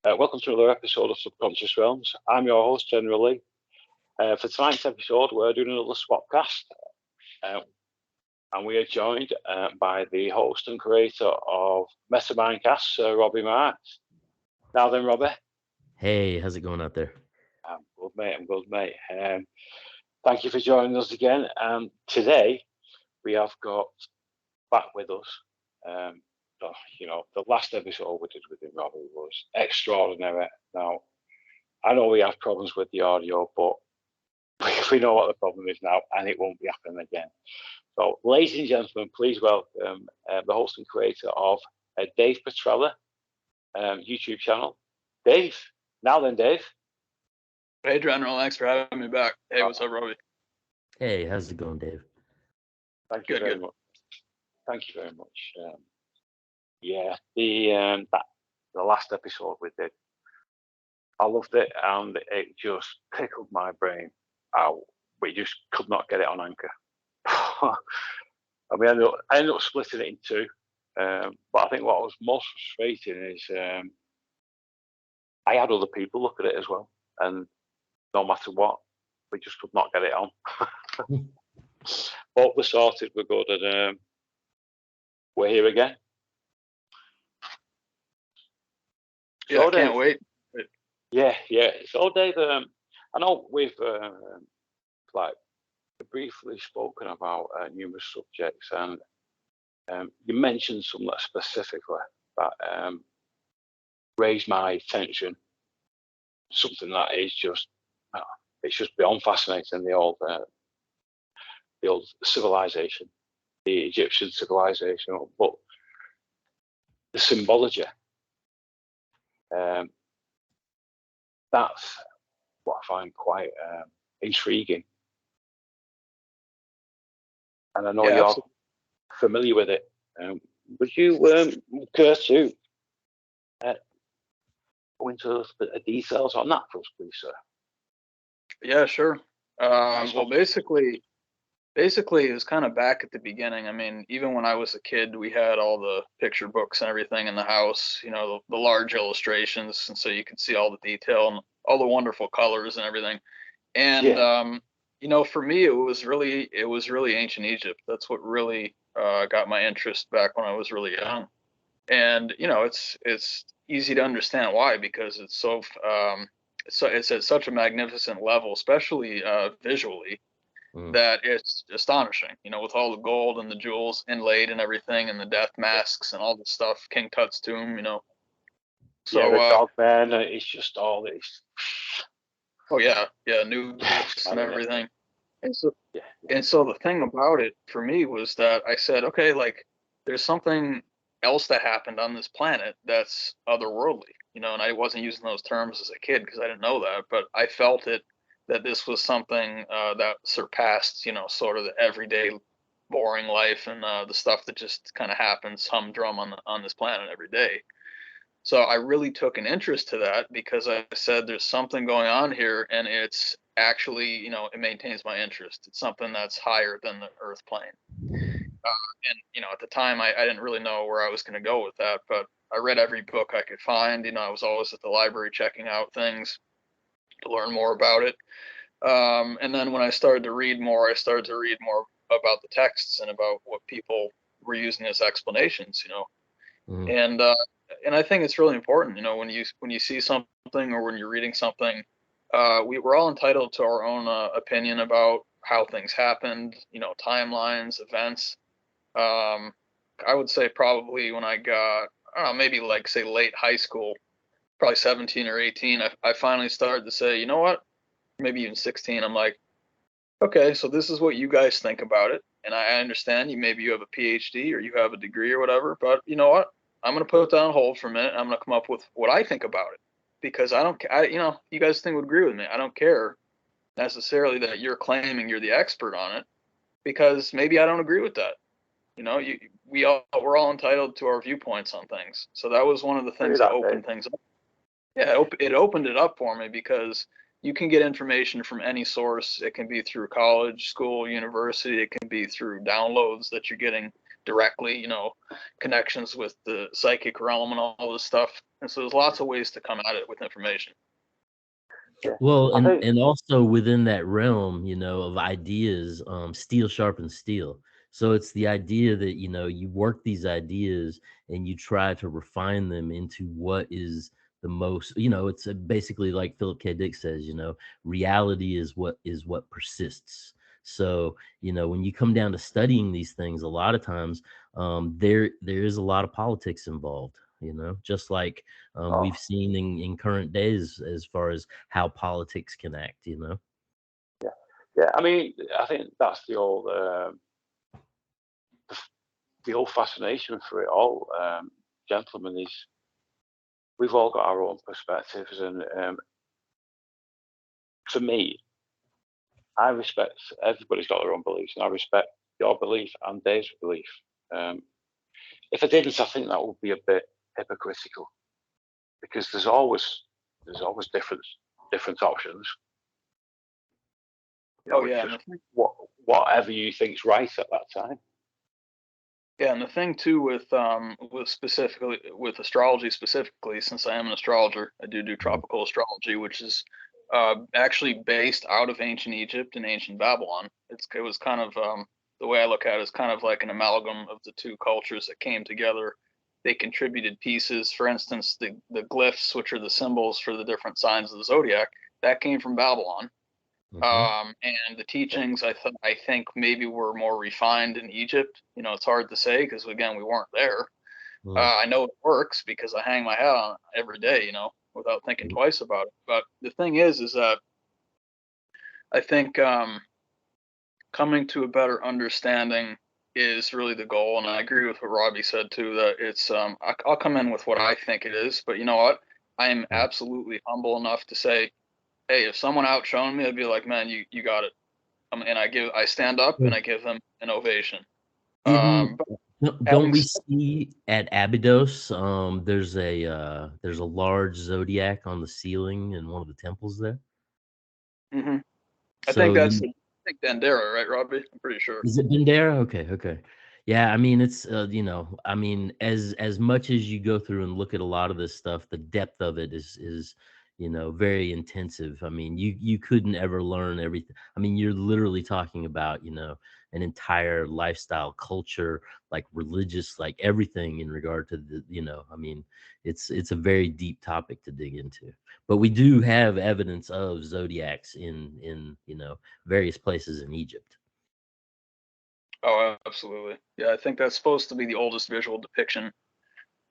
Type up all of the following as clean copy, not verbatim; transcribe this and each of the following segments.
Welcome to another episode of Subconscious Realms. I'm your host, Generally. For tonight's episode, we're doing another swapcast, and we are joined by the host and creator of MettaMindcast, Robby Marx. Now then, Robby. Hey, how's it going out there? I'm good, mate. Thank you for joining us again. Today, we have got back with us. The last episode we did with him, Robby, was extraordinary. Now, I know we have problems with the audio, but we know what the problem is now, and it won't be happening again. So, ladies and gentlemen, please welcome the host and creator of Dave Petrella YouTube channel, Dave. Now then, Dave. Hey, General, thanks for having me back. Hey, what's up, Robby? Hey, how's it going, Dave? Thank you very much. Thank you very much. The last episode we did, I loved it, and it just tickled my brain out. We just could not get it on Anchor. And I ended up splitting it in two. But I think what was most frustrating is I had other people look at it as well, and no matter what, we just could not get it on. But we're sorted, we're good, and we're here again. Yeah, so I can't wait. Yeah. So, Dave, I know we've briefly spoken about numerous subjects, and you mentioned some that specifically that raised my attention. Something that is just, it's just beyond fascinating. The old civilization, the Egyptian civilization, but the symbology. That's what I find quite intriguing, and I know you're absolutely familiar with it. Would you care to go into a bit of details on that for us, please, sir? Yeah, sure. Well, basically, it was kind of back at the beginning. I mean, even when I was a kid, we had all the picture books and everything in the house, the large illustrations. And so you could see all the detail and all the wonderful colors and everything. And, for me, it was really ancient Egypt. That's what really got my interest back when I was really young. And, it's easy to understand why, because it's it's at such a magnificent level, especially visually. That it's astonishing, with all the gold and the jewels inlaid and everything, and the death masks and all the stuff, King Tut's tomb, So the dog man, it's just all this. Oh yeah, new and everything. And so the thing about it for me was that I said, okay, there's something else that happened on this planet that's otherworldly, and I wasn't using those terms as a kid because I didn't know that, but I felt it. That this was something that surpassed, sort of the everyday boring life and the stuff that just kind of happens humdrum on this planet every day. So I really took an interest to that because I said there's something going on here, and it's actually, it maintains my interest. It's something that's higher than the Earth plane. And at the time I didn't really know where I was going to go with that, but I read every book I could find. I was always at the library checking out things to learn more about it. And then when I started to read more about the texts and about what people were using as explanations, and I think it's really important, when you see something or when you're reading something, we're all entitled to our own opinion about how things happened, timelines, events. I would say probably when I got, I don't know, maybe say late high school, probably 17 or 18, I finally started to say, you know what? Maybe even 16, I'm like, okay, so this is what you guys think about it. And I understand maybe you have a PhD or you have a degree or whatever, but you know what? I'm going to put it on hold for a minute. I'm going to come up with what I think about it, because you guys would agree with me. I don't care necessarily that you're claiming you're the expert on it, because maybe I don't agree with that. We're all entitled to our viewpoints on things. So that was one of the things that opened things up. Yeah, it opened it up for me because, you can get information from any source. It can be through college, school, university. It can be through downloads that you're getting directly, connections with the psychic realm and all this stuff. And so there's lots of ways to come at it with information. Well, and also within that realm, of ideas, steel sharpens steel. So it's the idea that, you work these ideas and you try to refine them into what is the most, it's basically like Philip K. Dick says, reality is what persists. So, when you come down to studying these things, a lot of times there is a lot of politics involved, just like we've seen in current days as far as how politics can act, Yeah. I mean, I think that's the old fascination for it all, gentlemen, is we've all got our own perspectives, and for me, I respect everybody's got their own beliefs, and I respect your belief and Dave's belief. If I didn't, I think that would be a bit hypocritical, because there's always different options. Whatever you think's right at that time. Yeah, and the thing too with astrology specifically, since I am an astrologer, I do tropical astrology, which is actually based out of ancient Egypt and ancient Babylon. It was kind of the way I look at it is kind of like an amalgam of the two cultures that came together. They contributed pieces. For instance, the glyphs, which are the symbols for the different signs of the zodiac, that came from Babylon. And the teachings, I think maybe were more refined in Egypt. It's hard to say because, again, we weren't there. I know it works because I hang my hat on it every day, without thinking twice about it. But the thing is that I think coming to a better understanding is really the goal. And I agree with what Robby said too, that it's I'll come in with what I think it is, but you know what? I am absolutely humble enough to say, hey, if someone outshone me, I'd be like, man, you got it. And I stand up and I give them an ovation. Don't we see at Abydos, there's a large zodiac on the ceiling in one of the temples there? Mm-hmm. I think that's Dendera, right, Robby? I'm pretty sure. Is it Dendera? Okay. Yeah, I mean, it's as much as you go through and look at a lot of this stuff, the depth of it is very intensive. I mean, you couldn't ever learn everything. I mean, you're literally talking about, an entire lifestyle, culture, like religious, like everything in regard to the, I mean, it's a very deep topic to dig into. But we do have evidence of zodiacs in various places in Egypt. Oh, absolutely. Yeah, I think that's supposed to be the oldest visual depiction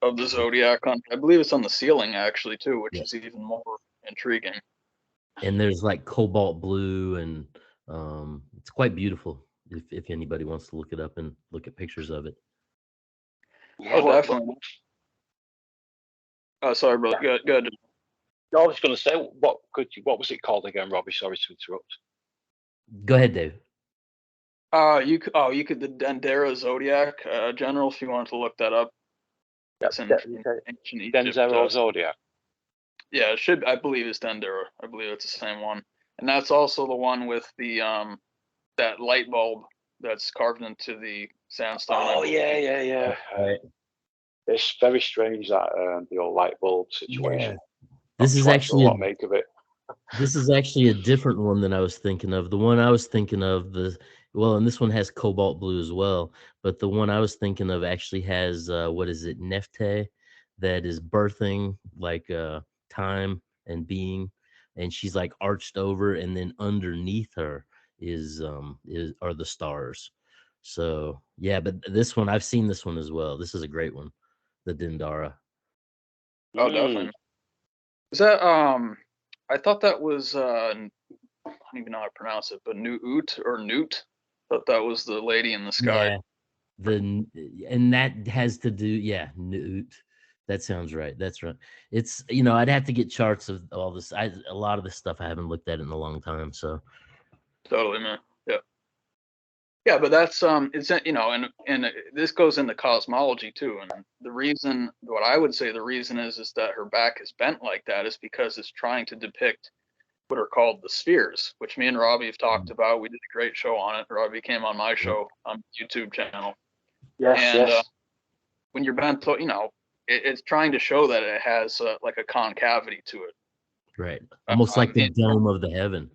of the zodiac. I believe it's on the ceiling actually too, which is even more intriguing. And there's like cobalt blue, and it's quite beautiful. If anybody wants to look it up and look at pictures of it. Yeah, definitely. Sorry, brother. Good. I was going to say, what was it called again, Robby? Sorry to interrupt. Go ahead, Dave. You could the Dendera Zodiac General, if you wanted to look that up. That's in ancient Egypt. Dendera Zodiac. Yeah, it should. I believe it's Dendera. I believe it's the same one, and that's also the one with the that light bulb that's carved into the sandstone. Oh yeah. It's very strange that the old light bulb situation. Yeah. This is actually what make of it. This is actually a different one than I was thinking of. The one I was thinking of, and this one has cobalt blue as well, but the one I was thinking of actually has what is it, Nephte, that is birthing, like time and being, and she's like arched over, and then underneath her are the stars. So yeah, but this one, I've seen this one as well. This is a great one, the Dendara. Oh, definitely. Is that I thought that was I don't even know how to pronounce it, but Newt or Newt. I thought that was the lady in the sky. Yeah, and that has to do, Newt. That sounds right. That's right. It's I'd have to get charts of all this. A lot of this stuff I haven't looked at in a long time. So totally, man. Yeah, but that's it's and this goes into cosmology too. And the reason, what I would say, the reason is that her back is bent like that is because it's trying to depict what are called the spheres, which me and Robby have talked about. We did a great show on it. Robby came on my show on the YouTube channel. Yes. When you're bent, it's trying to show that it has like a concavity to it. Right. Almost like the dome of the heaven.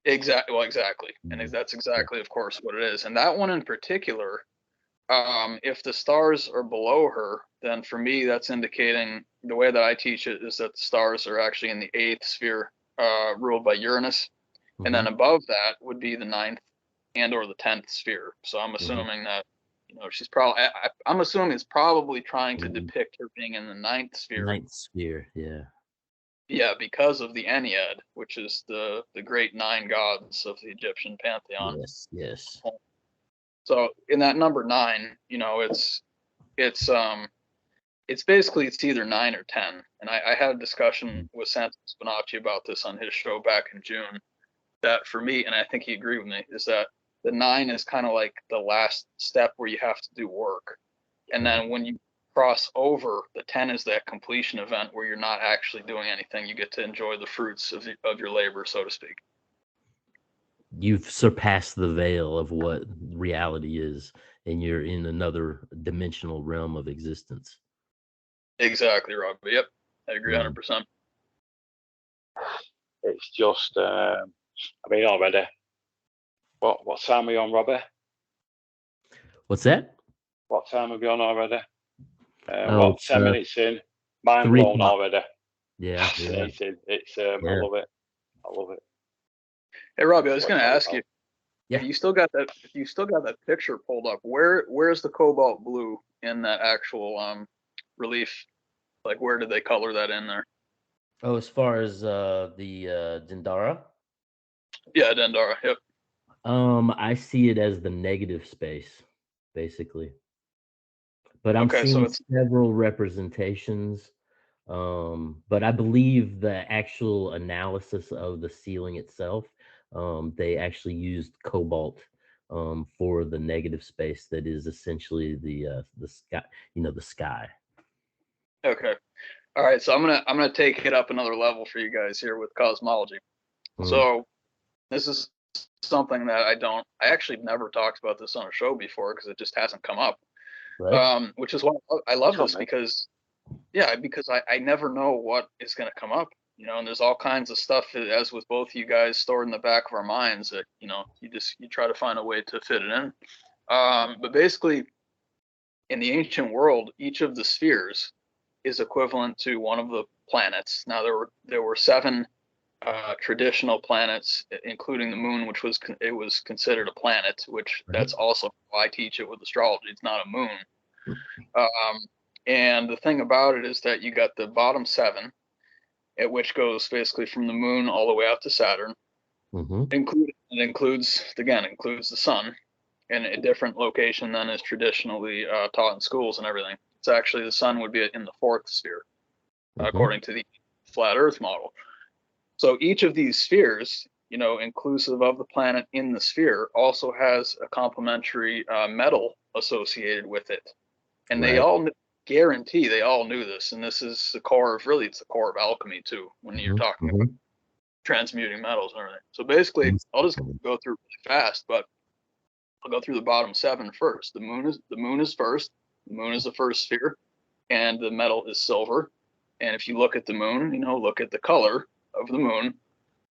Exactly. Well, exactly. And that's exactly, of course, what it is. And that one in particular, if the stars are below her, then for me, that's indicating, the way that I teach it is that the stars are actually in the 8th sphere, ruled by Uranus. And then above that would be the 9th and or the 10th sphere. So I'm assuming that, she's probably, I'm assuming it's probably trying to depict her being in the 9th sphere. 9th sphere, yeah. Yeah, because of the Ennead, which is the great 9 gods of the Egyptian pantheon. Yes. So in that number 9, it's basically, it's either 9 or 10. And I had a discussion with Santo Spinacci about this on his show back in June. That for me, and I think he agreed with me, is that the 9 is kind of like the last step where you have to do work. And then when you cross over, the 10 is that completion event where you're not actually doing anything. You get to enjoy the fruits of your labor, so to speak. You've surpassed the veil of what reality is, and you're in another dimensional realm of existence. Exactly, Robby. Yep, I agree 100%. It's just, already. What time are you on, Robby? What's that? What time are we on already? 10 minutes in? Mind 3 blown o'clock. already. Yeah. Fascinating. It's I love it. Hey, Robby, I was going to ask you. Yeah. If you still got that picture pulled up, where's the cobalt blue in that actual relief? Like, where did they color that in there? Oh, as far as the Dendara? Yeah, Dendara. Yep. I see it as the negative space, basically. But I'm seeing several representations. But I believe the actual analysis of the ceiling itself, they actually used cobalt for the negative space that is essentially the sky, the sky. Okay. All right. So I'm gonna take it up another level for you guys here with cosmology. So this is something that I actually never talked about this on a show before because it just hasn't come up. Right. Which is why I love this because I never know what is going to come up, and there's all kinds of stuff, as with both of you guys, stored in the back of our minds that, you try to find a way to fit it in. But basically, in the ancient world, each of the spheres is equivalent to one of the planets. Now, there were 7 traditional planets, including the moon, which was considered a planet, which that's also why I teach it with astrology. It's not a moon. And the thing about it is that you got the bottom 7, at which goes basically from the moon all the way out to Saturn. It includes the sun in a different location than is traditionally taught in schools and everything. It's actually, the sun would be in the 4th sphere, according to the flat Earth model. So each of these spheres, inclusive of the planet in the sphere, also has a complementary metal associated with it. And they all guarantee they all knew this. And this is it's the core of alchemy too, when you're talking about transmuting metals and everything. So basically, I'll just go through really fast, but I'll go through the bottom 7 first. The moon is first. The moon is the first sphere, and the metal is silver. And if you look at the moon, look at the color of the moon.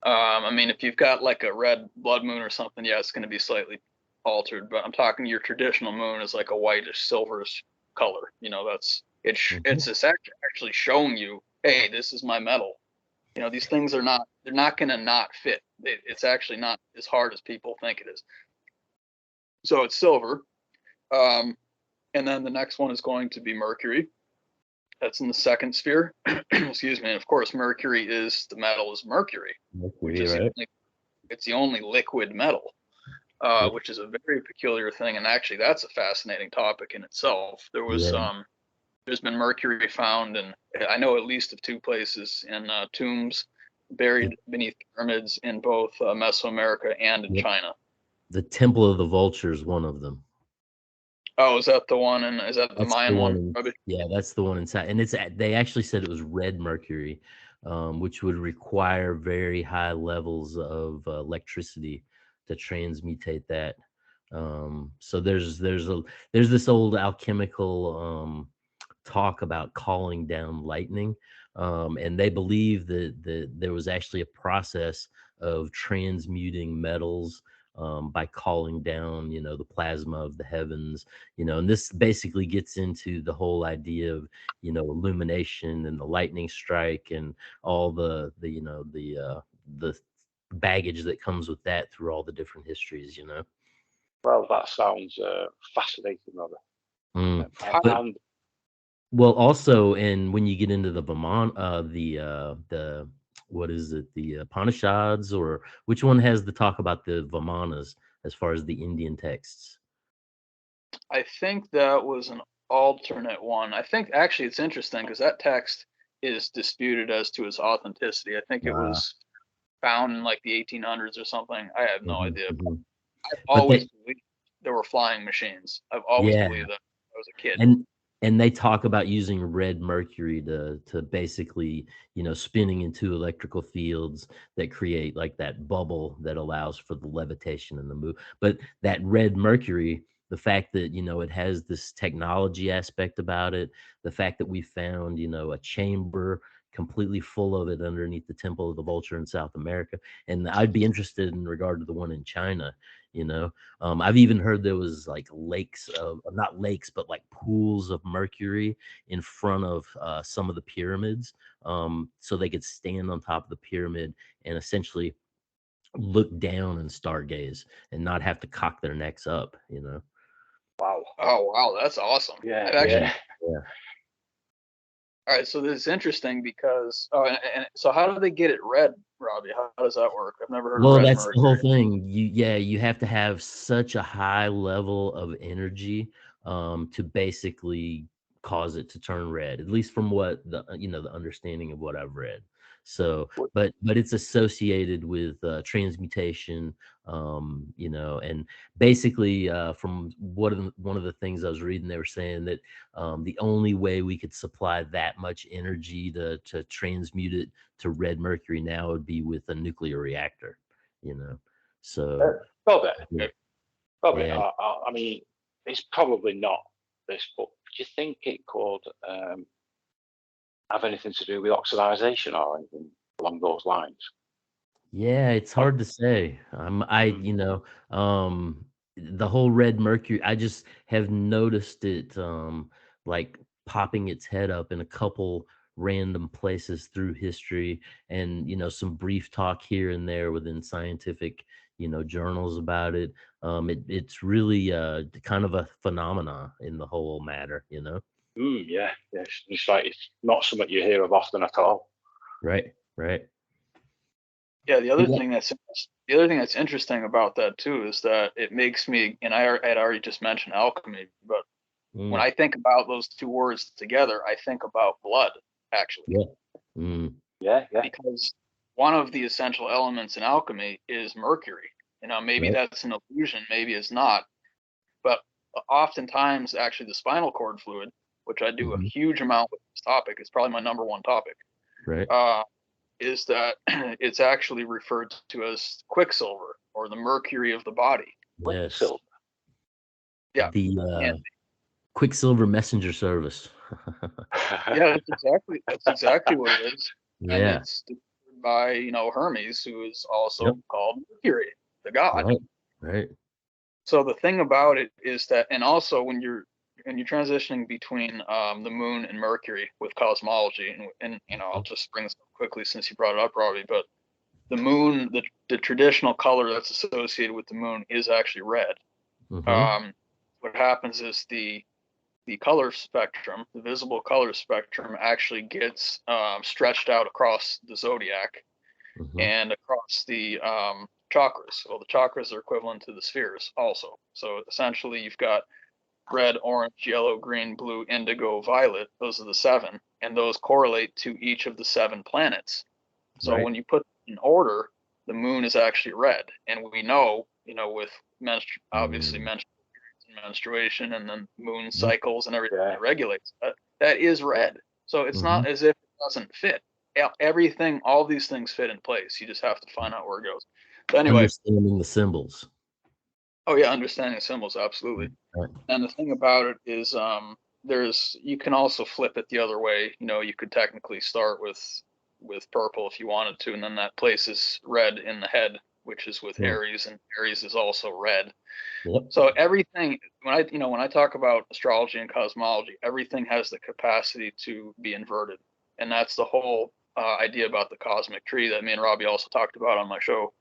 If you've got like a red blood moon or something, it's going to be slightly altered. But I'm talking your traditional moon is like a whitish, silverish color. It's actually showing you, hey, this is my metal. These things they're not going to not fit. It's actually not as hard as people think it is. So it's silver. And then the next one is going to be Mercury. That's in the 2nd sphere. Excuse me. And of course, Mercury is Mercury, which is it's the only liquid metal, which is a very peculiar thing. And actually, that's a fascinating topic in itself. There's been Mercury found, and I know at least of 2 places in tombs buried beneath pyramids in both Mesoamerica and in China. The Temple of the Vultures, one of them. Oh, is that the one? And is that the Mayan one? Yeah, that's the one inside. And they actually said it was red mercury, which would require very high levels of electricity to transmutate that. So there's this old alchemical talk about calling down lightning, and they believe that there was actually a process of transmuting metals by calling down, the plasma of the heavens, and this basically gets into the whole idea of, illumination and the lightning strike and all the baggage that comes with that through all the different histories. Well, that sounds fascinating, Robert. But well, also, and when you get into the the what is it, the Upanishads, or which one has the talk about the Vimanas as far as the Indian texts? I think that was an alternate one. I think actually it's interesting because that text is disputed as to its authenticity. I think it was found in like the 1800s or something. I have no idea. I've always believed there were flying machines. I've always believed that when I was a kid. And they talk about using red mercury to basically, spinning into electrical fields that create like that bubble that allows for the levitation and the move. But that red mercury, the fact that, it has this technology aspect about it, the fact that we found, a chamber completely full of it underneath the Temple of the Vulture in South America. And I'd be interested in regard to the one in China. I've even heard there was like lakes of, not lakes, but like pools of mercury in front of some of the pyramids, so they could stand on top of the pyramid and essentially look down and stargaze and not have to cock their necks up. Wow. Oh, wow. That's awesome. Yeah. All right, so this is interesting because and so how do they get it red, Robbie? How does that work? I've never heard of red that's mercury. the whole thing. You have to have such a high level of energy to basically cause it to turn red, at least from what the understanding of what I've read. So but it's associated with transmutation, and basically from one of the things I was reading, they were saying that the only way we could supply that much energy to transmute it to red mercury now would be with a nuclear reactor. So Robert, yeah. I mean, it's probably not this, but do you think it could have anything to do with oxidization or anything along those lines? Yeah, it's hard to say. The whole red mercury, I just have noticed it like popping its head up in a couple random places through history, and some brief talk here and there within scientific journals about it. It's really kind of a phenomena in the whole matter. Yeah, it's like it's not something you hear of often at all. Right. Yeah, the other thing that's interesting about that too is that it makes me, and I had already just mentioned alchemy, but when I think about those two words together, I think about blood, actually. Yeah. Because one of the essential elements in alchemy is mercury. Maybe that's an illusion, maybe it's not, but oftentimes actually the spinal cord fluid, which I do a huge amount with this topic, is probably my number one topic. Is that it's actually referred to as quicksilver, or the mercury of the body. Yes. Yeah. The Quicksilver Messenger Service. Yeah, that's exactly what it is. Yeah. And it's by Hermes, who is also called Mercury, the god. Right. So the thing about it is that, and also when you're transitioning between the moon and Mercury with cosmology, and I'll just bring this up quickly since you brought it up, Robbie, but the moon, the traditional color that's associated with the moon is actually red. What happens is the color spectrum, the visible color spectrum, actually gets stretched out across the zodiac and across the chakras. Well, the chakras are equivalent to the spheres also. So essentially you've got red, orange, yellow, green, blue, indigo, violet. Those are the 7, and those correlate to each of the 7 planets. So when you put in order, the moon is actually red, and we know, with obviously menstruation and then moon cycles and everything that regulates that is red. So it's not as if it doesn't fit. everything, all these things fit in place. You just have to find out where it goes. But anyway, understanding the symbols. Oh yeah, understanding symbols, absolutely. Right. And the thing about it is, you can also flip it the other way. You could technically start with purple if you wanted to, and then that places red in the head, which is with Aries, and Aries is also red. Yep. So everything, when I talk about astrology and cosmology, everything has the capacity to be inverted, and that's the whole idea about the cosmic tree that me and Robby also talked about on my show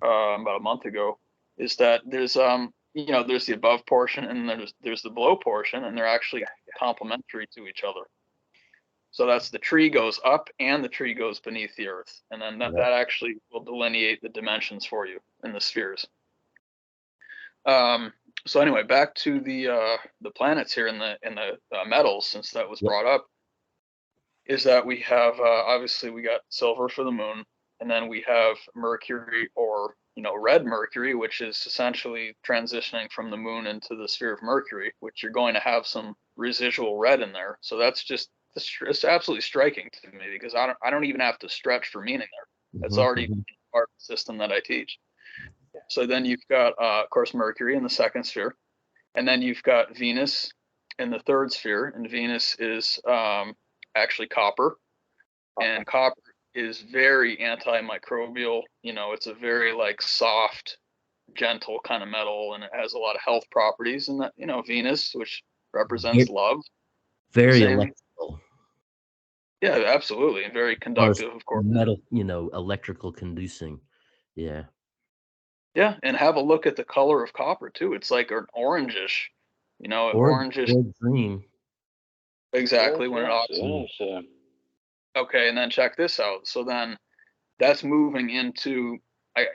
about a month ago. Is that there's there's the above portion and there's the below portion, and they're actually complementary to each other. So that's the tree goes up and the tree goes beneath the earth, and then that actually will delineate the dimensions for you in the spheres. So anyway, back to the planets here in the metals, since that was brought up, is that we have obviously we got silver for the moon, and then we have Mercury, or red Mercury, which is essentially transitioning from the moon into the sphere of Mercury, which you're going to have some residual red in there. So that's just, it's absolutely striking to me, because I don't even have to stretch for meaning there. That's already part of the system that I teach. So then you've got, of course, Mercury in the second sphere, and then you've got Venus in the third sphere, and Venus is actually copper, and copper is very antimicrobial. It's a very soft, gentle kind of metal, and it has a lot of health properties. And that, Venus, which represents love, very electrical. Yeah, absolutely, and very conductive, of course. Metal, electrical conducing. Yeah. Yeah, and have a look at the color of copper too. It's like an orangish, orangish. Or green. Exactly, when it oxidates. Okay, and then check this out. So then that's moving into,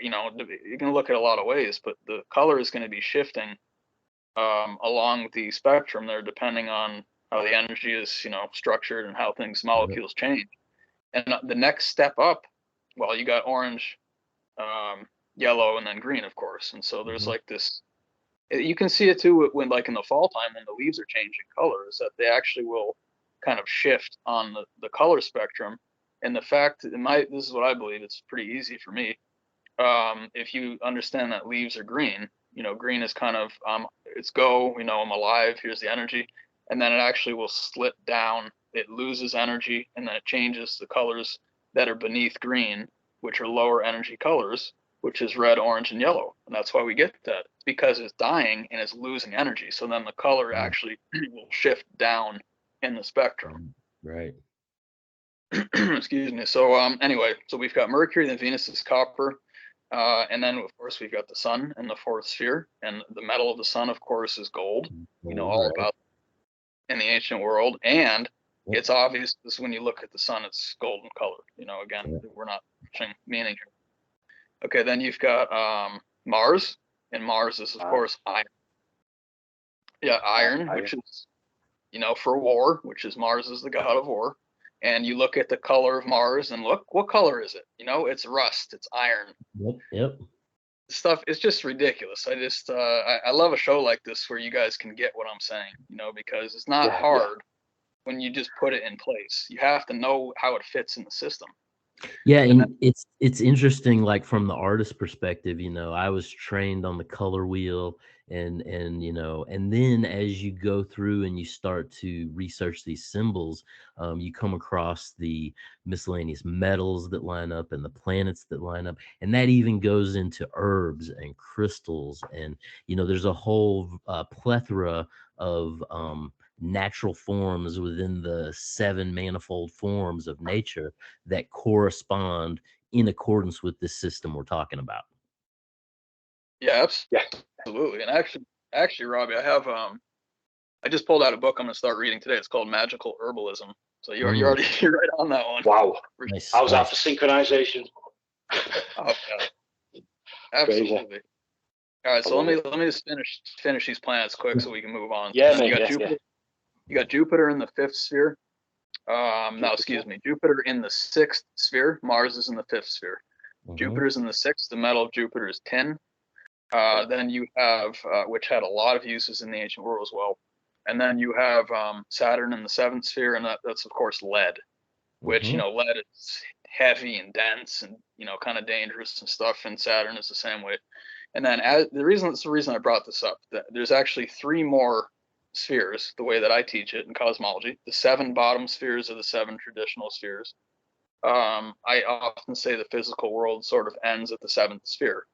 you can look at a lot of ways, but the color is going to be shifting along the spectrum there, depending on how the energy is, structured, and how molecules change. And the next step up, well, you got orange, yellow, and then green, of course. And so there's this, you can see it too when in the fall time, when the leaves are changing colors, that they actually will kind of shift on the color spectrum. And the fact, this is what I believe, it's pretty easy for me. If you understand that leaves are green, green is kind of, it's go, I'm alive, here's the energy. And then it actually will slit down, it loses energy, and then it changes the colors that are beneath green, which are lower energy colors, which is red, orange, and yellow. And that's why we get that, because it's dying and it's losing energy. So then the color actually will shift down in the spectrum. Right. Excuse me. So anyway, so we've got Mercury, then Venus is copper, and then of course we've got the sun in the fourth sphere, and the metal of the sun, of course, is gold. All about in the ancient world, and it's obvious when you look at the sun, it's golden colored. Again, we're not pushing meaning here. Okay, then you've got Mars, and Mars is of course iron. Yeah, iron, which is for war, which is Mars is the god of war. And you look at the color of Mars, and look, what color is it? It's rust, it's iron. Yep. Stuff, it's just ridiculous. I love a show like this where you guys can get what I'm saying, because it's not hard when you just put it in place. You have to know how it fits in the system. Yeah, and it's interesting, from the artist perspective, I was trained on the color wheel, and then as you go through and you start to research these symbols, you come across the miscellaneous metals that line up and the planets that line up, and that even goes into herbs and crystals, and there's a whole plethora of natural forms within the 7 manifold forms of nature that correspond in accordance with this system we're talking about. Yeah, absolutely. And actually, Robby, I have I just pulled out a book I'm going to start reading today. It's called Magical Herbalism. So you're right on that one. Wow. Nice. How's that for synchronization? Oh, yeah. Absolutely. All right, so let me just finish these planets quick so we can move on. Yeah, so you got Jupiter in the fifth sphere. Jupiter in the sixth sphere. Mars is in the fifth sphere. Jupiter's in the sixth. The metal of Jupiter is tin. Then you have, which had a lot of uses in the ancient world as well. And then you have Saturn in the seventh sphere, and that's of course lead. which, you know, lead is heavy and dense and, you know, kind of dangerous and stuff. And Saturn is the same way. And then the reason I brought this up, that there's actually 3 more spheres, the way that I teach it in cosmology. The 7 bottom spheres are the 7 traditional spheres. I often say the physical world sort of ends at the 7th sphere.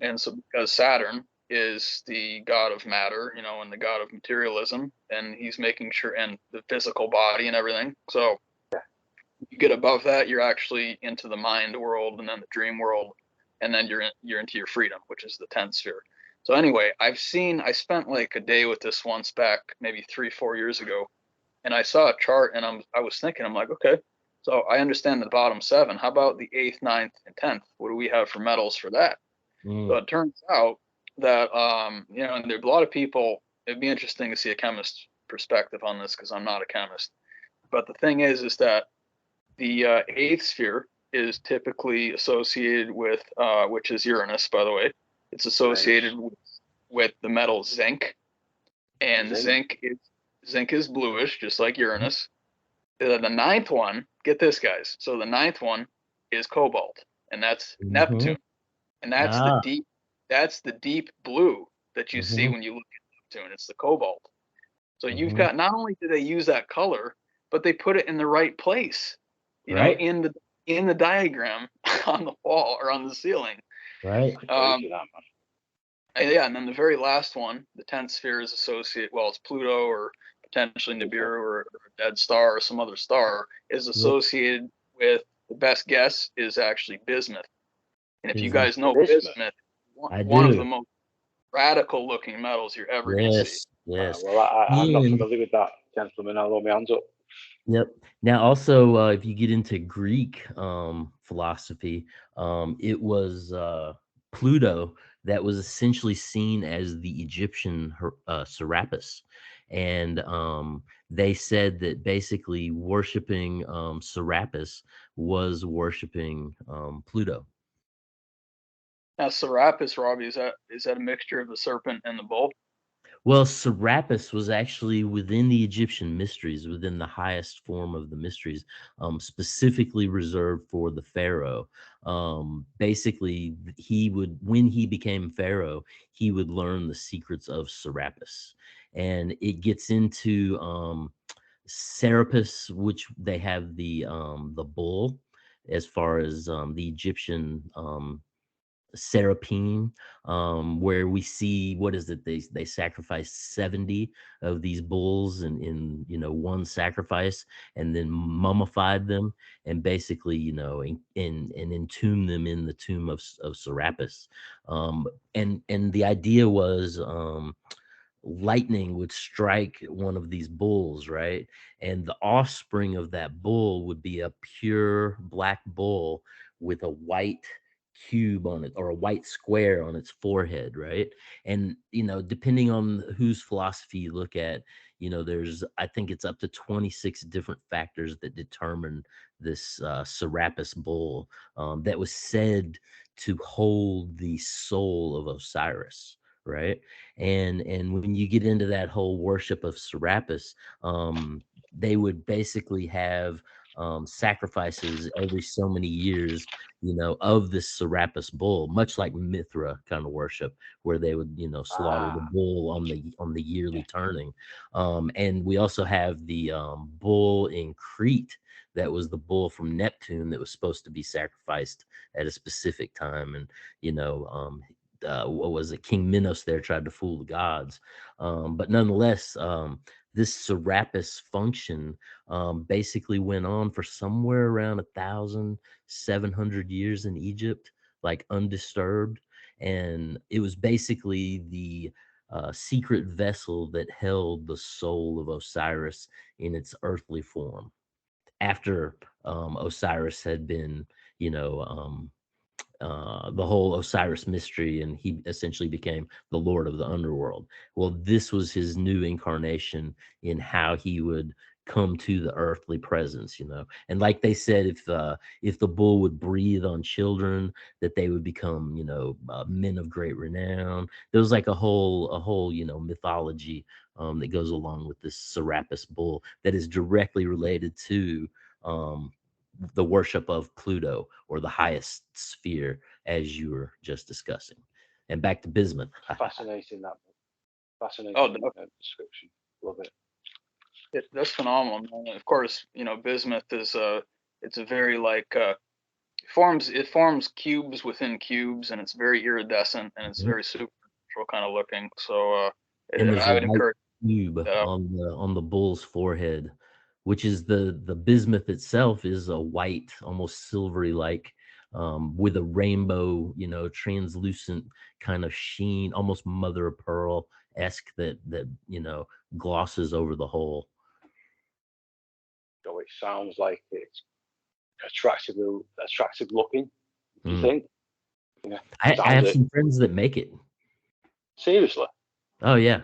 And so because Saturn is the god of matter, you know, and the god of materialism, and he's making sure, and the physical body and everything. So you get above that, you're actually into the mind world, and then the dream world, and then you're into your freedom, which is the 10th sphere. So anyway, I spent like a day with this once back, maybe 3-4 years ago, and I saw a chart, and I was thinking, I'm like, okay, so I understand the bottom 7. How about the 8th, 9th, and 10th? What do we have for metals for that? So it turns out that, you know, and there are a lot of people, it'd be interesting to see a chemist's perspective on this, because I'm not a chemist. But the thing is that the 8th sphere is typically associated with, which is Uranus, by the way. It's associated with the metal zinc, and zinc is bluish, just like Uranus. The 9th one, get this, guys. So the 9th one is cobalt, and that's Neptune, and that's the deep blue that you see when you look at Neptune. It's the cobalt. So you've got, not only do they use that color, but they put it in the right place, you know, in the diagram on the wall or on the ceiling. Right. Yeah, and then the very last one, the 10th sphere, is associated, well, it's Pluto or potentially Nibiru or a dead star or some other star, is associated with, the best guess is actually bismuth. And if you guys know bismuth, one of the most radical looking metals you're ever going to see. Yes. Well, I'm not familiar with that, gentlemen. I'll throw my hands up. Yep. Now, also, if you get into Greek philosophy, it was Pluto that was essentially seen as the Egyptian Serapis. And they said that basically worshiping Serapis was worshiping Pluto. Now, Serapis, Robby, is that a mixture of the serpent and the bull? Well, Serapis was actually within the Egyptian mysteries, within the highest form of the mysteries, specifically reserved for the pharaoh. Basically, when he became pharaoh, he would learn the secrets of Serapis, and it gets into Serapis, which they have the bull, as far as the Egyptian Seraphim, where we see, what is it, they sacrifice 70 of these bulls in you know, one sacrifice, and then mummified them, and basically, you know, and entomb them in the tomb of Serapis. And the idea was lightning would strike one of these bulls, right? And the offspring of that bull would be a pure black bull with a white cube on it, or a white square on its forehead, right? And, you know, depending on whose philosophy you look at, you know, I think it's up to 26 different factors that determine this Serapis bull that was said to hold the soul of Osiris, right? And when you get into that whole worship of Serapis, they would basically have sacrifices every so many years, you know, of this Serapis bull, much like Mithra kind of worship, where they would, you know, slaughter the bull on the yearly turning. And we also have the bull in Crete, that was the bull from Neptune that was supposed to be sacrificed at a specific time. And, you know, what was it? King Minos there tried to fool the gods. But nonetheless, this Serapis function basically went on for somewhere around 1,700 years in Egypt, like undisturbed. And it was basically the secret vessel that held the soul of Osiris in its earthly form, after Osiris had been, you know, the whole Osiris mystery, and he essentially became the Lord of the underworld. Well, this was his new incarnation in how he would come to the earthly presence, you know. And like they said, if the bull would breathe on children, that they would become, you know, men of great renown. There was like a whole you know, mythology that goes along with this Serapis bull that is directly related to the worship of Pluto, or the highest sphere, as you were just discussing. And back to bismuth. Fascinating, that fascinating description. Love it. That's phenomenal, man. Of course, bismuth is it's a very it forms cubes within cubes, and it's very iridescent, and it's very supernatural kind of looking. So I would encourage cube on the bull's forehead, which is the bismuth itself is a white, almost silvery like, with a rainbow, translucent kind of sheen, almost mother of pearl esque that glosses over the whole. So it sounds like it's attractive looking. Do you think? Yeah. I have some friends that make it. Seriously? Oh yeah.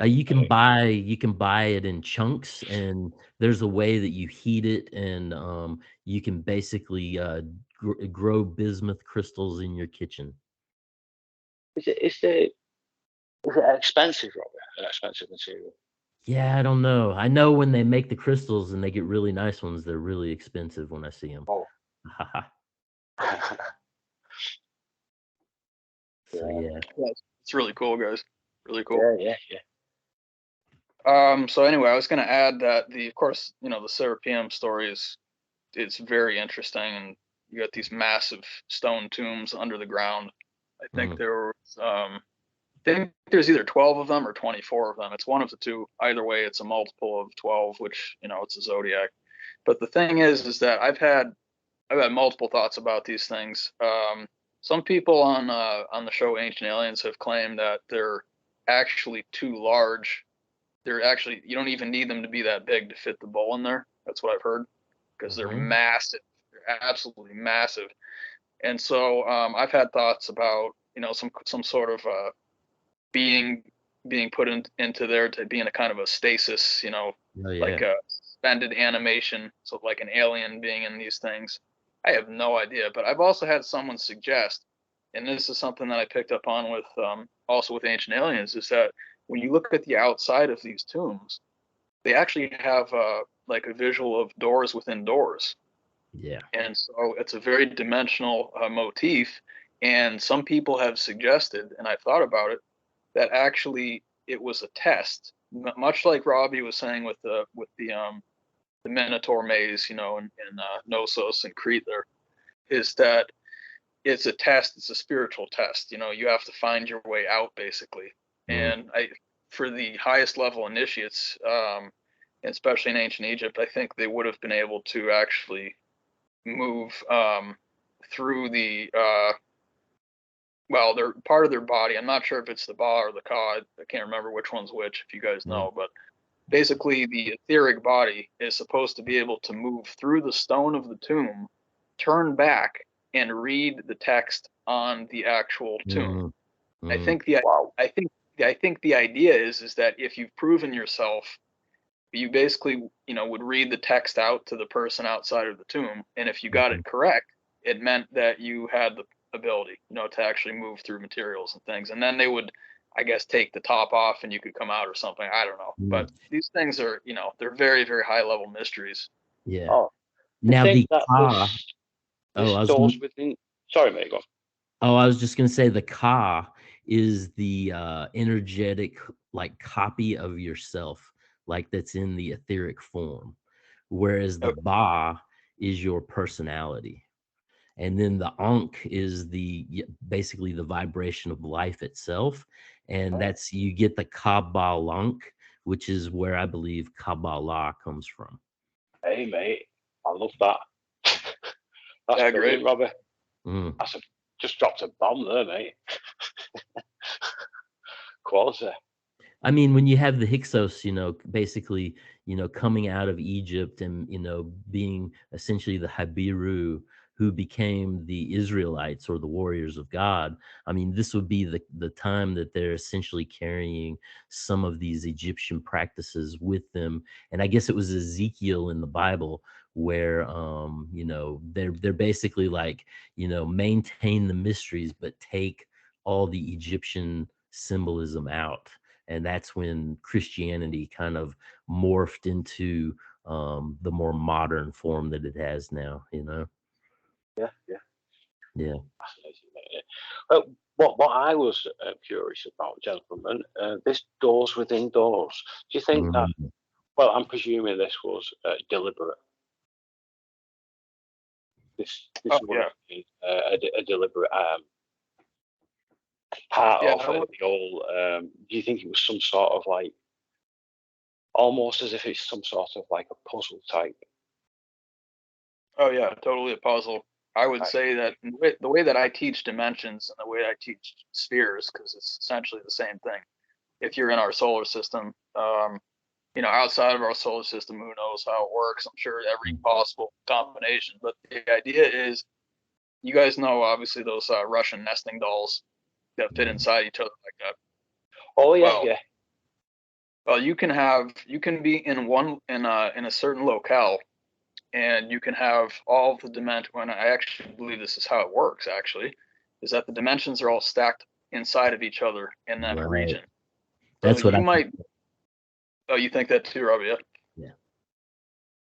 You can buy it in chunks, and there's a way that you heat it, and you can basically grow bismuth crystals in your kitchen. Is it expensive, Robert? An expensive material? Yeah, I don't know. I know when they make the crystals and they get really nice ones, they're really expensive when I see them. Oh. So yeah, it's really cool, guys. Really cool. Yeah. So anyway, I was going to add that of course, the Serapeum story is very interesting, and you got these massive stone tombs under the ground. I think there was, there's either 12 of them or 24 of them. It's one of the two. Either way, it's a multiple of 12, which, it's a zodiac. But the thing is that I've had multiple thoughts about these things. Some people on the show Ancient Aliens have claimed that they're actually too large. You don't even need them to be that big to fit the bull in there. That's what I've heard, because they're massive. They're absolutely massive. And so I've had thoughts about, some sort of being put into there to be in a kind of a stasis, like a suspended animation. So like an alien being in these things. I have no idea, but I've also had someone suggest, and this is something that I picked up on with also with Ancient Aliens, is that when you look at the outside of these tombs, they actually have like a visual of doors within doors. Yeah. And so it's a very dimensional motif. And some people have suggested, and I've thought about it, that actually it was a test, much like Robby was saying with the Minotaur maze, in Knossos and Crete. There is that it's a test. It's a spiritual test. You have to find your way out, basically. And for the highest level initiates, especially in ancient Egypt, I think they would have been able to actually move through the they're part of their body. I'm not sure if it's the ba or the ka. I can't remember which one's which, if you guys know, but basically the etheric body is supposed to be able to move through the stone of the tomb, turn back, and read the text on the actual tomb. I think the idea is that if you've proven yourself, you basically, would read the text out to the person outside of the tomb, and if you got it correct, it meant that you had the ability, to actually move through materials and things. And then they would, I guess, take the top off and you could come out or something. I don't know. But these things are, they're very, very high level mysteries. Yeah. Oh, now the ka. Sorry, mate. Go on. Oh, I was just gonna say the ka is the energetic like copy of yourself, like that's in the etheric form, whereas the ba is your personality. And then the ankh is basically the vibration of life itself. And that's, you get the Kabbalah, which is where I believe Kabbalah comes from. Hey, mate, I love that. That's great, Robert. Just dropped a bomb there, mate. Quality. I mean, when you have the Hyksos, basically, coming out of Egypt and, being essentially the Habiru who became the Israelites or the warriors of God. I mean, this would be the time that they're essentially carrying some of these Egyptian practices with them. And I guess it was Ezekiel in the Bible where, they're basically like, maintain the mysteries, but take all the Egyptian symbolism out. And that's when Christianity kind of morphed into the more modern form that it has now, you know? Yeah. Fascinating, mate. Well, what I was curious about, gentlemen, this doors within doors. Do you think that? Well, I'm presuming this was deliberate. This a deliberate part of the whole. Do you think it was some sort of like, almost as if it's some sort of like a puzzle type? Oh yeah, totally a puzzle. I would say that the way that I teach dimensions and the way I teach spheres, because it's essentially the same thing. If you're in our solar system, outside of our solar system, who knows how it works? I'm sure every possible combination. But the idea is, you guys know, obviously, those Russian nesting dolls that fit inside each other like that. Oh yeah, Well, you can be in a certain locale, and you can have all of the dimensions. When I actually believe this is how it works, actually, is that the dimensions are all stacked inside of each other in that region. That's so what Oh, you think that too, Robby? Yeah.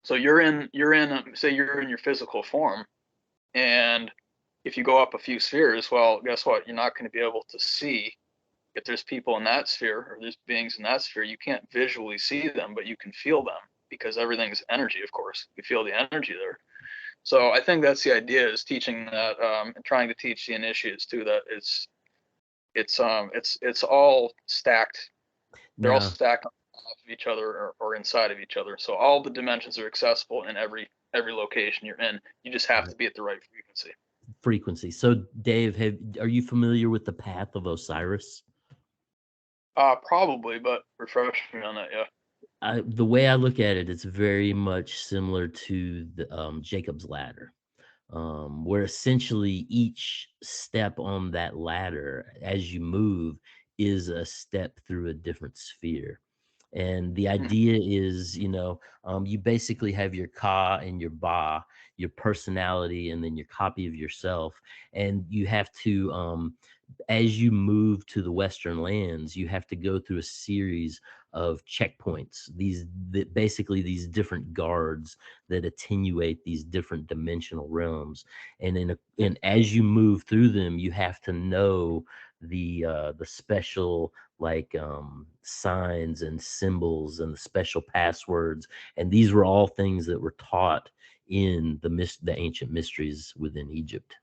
So you're in say you're in your physical form, and if you go up a few spheres, well, guess what? You're not going to be able to see if there's people in that sphere or there's beings in that sphere. You can't visually see them, but you can feel them, because everything's energy, of course. You feel the energy there. So I think that's the idea, is teaching that, and trying to teach the initiates too, that it's all stacked. They're all stacked on top of each other or inside of each other. So all the dimensions are accessible in every location you're in. You just have to be at the right frequency. So Dave, are you familiar with the path of Osiris? Probably, but refresh me on that. Yeah. The way I look at it, it's very much similar to the Jacob's ladder, where essentially each step on that ladder, as you move, is a step through a different sphere. And the idea is, you basically have your ka and your ba, your personality, and then your copy of yourself. And you have to, as you move to the Western lands, you have to go through a series of checkpoints. Basically these different guards that attenuate these different dimensional realms. And as you move through them, you have to know the special signs and symbols and the special passwords. And these were all things that were taught in the ancient mysteries within Egypt,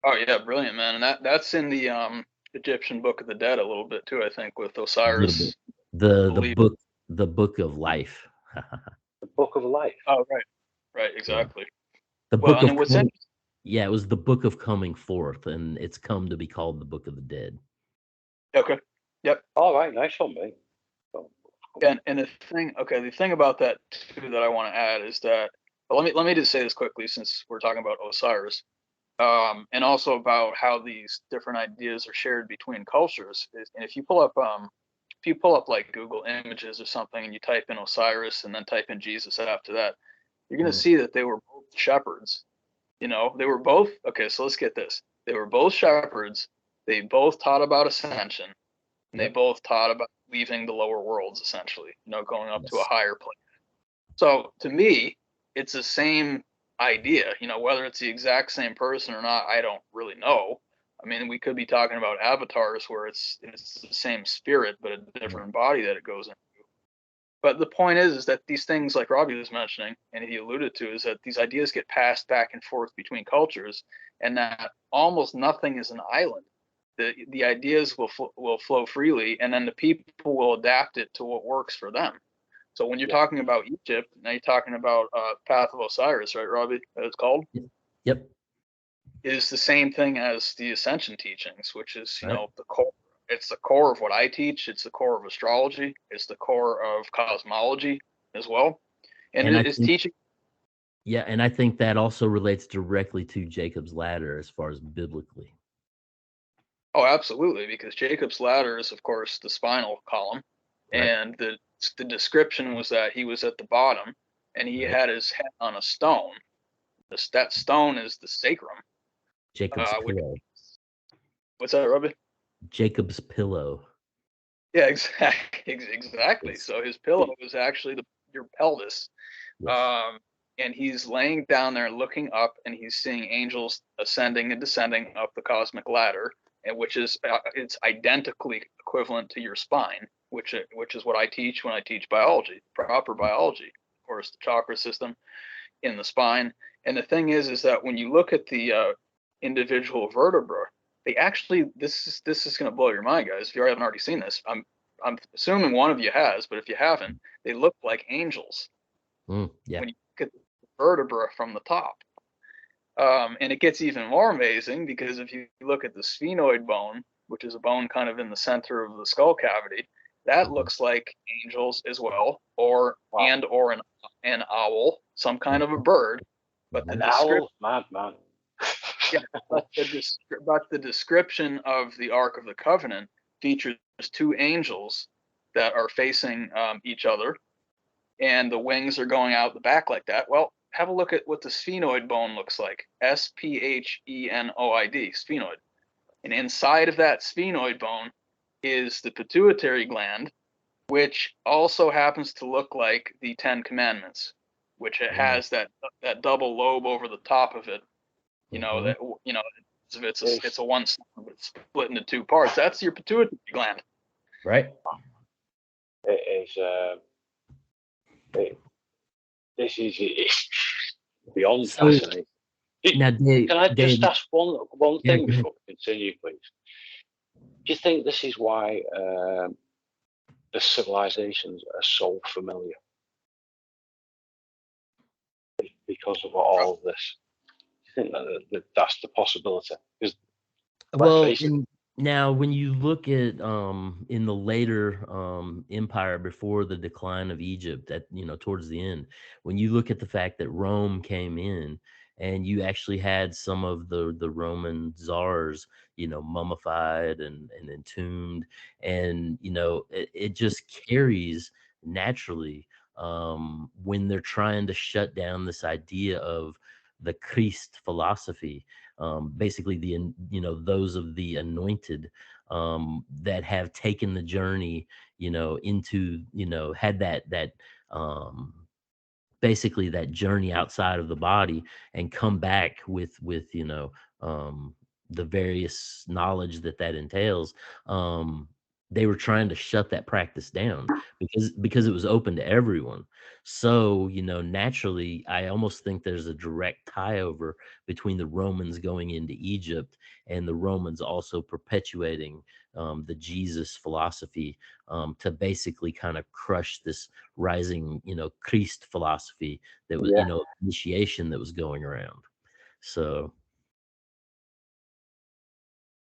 Oh yeah, brilliant, man. And that's in the Egyptian Book of the Dead a little bit too, I think, with Osiris. The book of life. The book of life. Oh right, exactly. Yeah. It was the book of coming forth, and it's come to be called the Book of the Dead. Okay. Yep. All right, nice one, mate. And the thing about that too that I want to add is that, let me just say this quickly, since we're talking about Osiris, and also about how these different ideas are shared between cultures. And if you pull up like Google Images or something, and you type in Osiris and then type in Jesus after that, you're going to see that they were both shepherds. They were both, okay, so let's get this. They were both shepherds. They both taught about ascension, and they both taught about leaving the lower worlds, essentially, going up to a higher plane. So to me, it's the same idea, whether it's the exact same person or not, I don't really know. I mean, we could be talking about avatars where it's the same spirit, but a different body that it goes into. But the point is that these things, like Robby was mentioning, and he alluded to, is that these ideas get passed back and forth between cultures, and that almost nothing is an island. The ideas will flow freely, and then the people will adapt it to what works for them. So when you're talking about Egypt, now you're talking about Path of Osiris, right, Robby? That it's called. Yep. Is the same thing as the Ascension Teachings, which is the core. It's the core of what I teach. It's the core of astrology. It's the core of cosmology as well. And it is teaching. Yeah, and I think that also relates directly to Jacob's ladder as far as biblically. Oh, absolutely, because Jacob's ladder is, of course, the spinal column, and the description was that he was at the bottom, and he had his head on a stone. That stone is the sacrum. Jacob's pillow. What's that, Robby? Jacob's pillow. Yeah, exactly. So his pillow was actually your pelvis. Yes. And he's laying down there looking up, and he's seeing angels ascending and descending up the cosmic ladder, and which is it's identically equivalent to your spine, which is what I teach when I teach biology, proper biology, of course, the chakra system in the spine. And the thing is that when you look at the individual vertebra, they actually, this is going to blow your mind, guys. If you haven't already seen this, I'm assuming one of you has, but if you haven't, they look like angels. Yeah. When you look at the vertebra from the top. And it gets even more amazing because if you look at the sphenoid bone, which is a bone kind of in the center of the skull cavity, that looks like angels as well, or an owl, some kind of a bird. But an owl, man. Yeah, but the description of the Ark of the Covenant features two angels that are facing each other, and the wings are going out the back like that. Well, have a look at what the sphenoid bone looks like. Sphenoid, sphenoid. And inside of that sphenoid bone is the pituitary gland, which also happens to look like the Ten Commandments, which it has that double lobe over the top of it. It's a one, but it's split into two parts. That's your pituitary gland. Right. It is. This is beyond fascinating. Now, Dave, can I just ask one thing before we continue, please? Do you think this is why the civilizations are so familiar? Because of all of this? Do you think that's the possibility? Well, now when you look at in the later empire before the decline of Egypt, at towards the end, when you look at the fact that Rome came in and you actually had some of the Roman czars, mummified and entombed, and it just carries naturally when they're trying to shut down this idea of the Christ philosophy. Basically those of the anointed that have taken the journey into had that basically that journey outside of the body and come back with the various knowledge that entails. They were trying to shut that practice down because it was open to everyone. So, naturally, I almost think there's a direct tie over between the Romans going into Egypt and the Romans also perpetuating the Jesus philosophy to basically kind of crush this rising, Christ philosophy that was, initiation that was going around. So.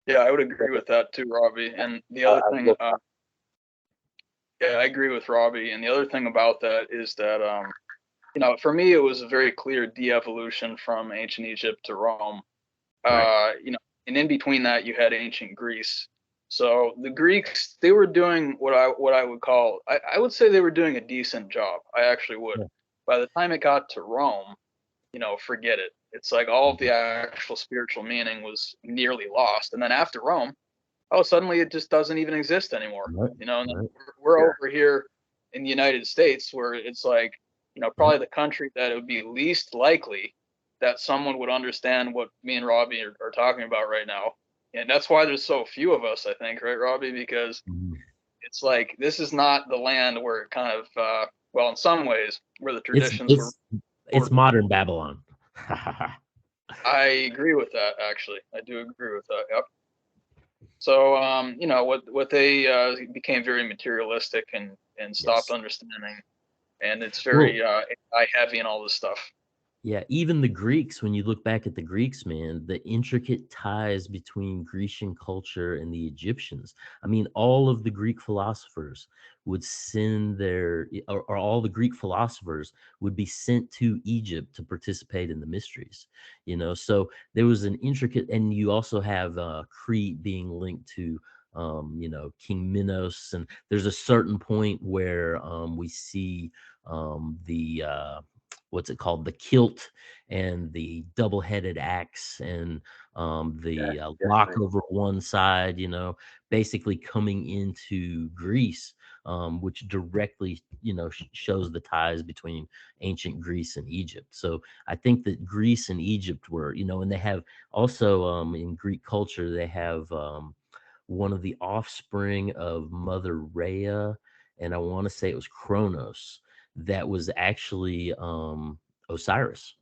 Yeah, I would agree with that too, Robby. And the other thing, I agree with Robby. And the other thing about that is that, for me, it was a very clear de-evolution from ancient Egypt to Rome. Right. And in between that, you had ancient Greece. So the Greeks, they were doing what I would call, I would say they were doing a decent job. I actually would. Yeah. By the time it got to Rome, forget it. It's like all of the actual spiritual meaning was nearly lost. And then after Rome, suddenly it just doesn't even exist anymore. Right. And we're over here in the United States where it's like, probably the country that it would be least likely that someone would understand what me and Robby are talking about right now. And that's why there's so few of us, I think, right, Robby? Because it's like, this is not the land where it kind of, in some ways, where the traditions were. It's modern Babylon. I agree with that, actually. I do agree with that, yep. So, what they became very materialistic and stopped understanding. And it's very heavy and all this stuff. Yeah, even the Greeks, when you look back at the Greeks, man, the intricate ties between Grecian culture and the Egyptians. I mean, all of the Greek philosophers would send or all the Greek philosophers would be sent to Egypt to participate in the mysteries, So there was an intricate, and you also have Crete being linked to, King Minos. And there's a certain point where we see what's it called, the kilt and the double-headed axe and the lock over one side, you know, basically coming into Greece, which directly, you know, shows the ties between ancient Greece and Egypt. So I think that Greece and Egypt were, you know, and they have also in Greek culture, they have one of the offspring of Mother Rhea, and I want to say it was Kronos, that was actually Osiris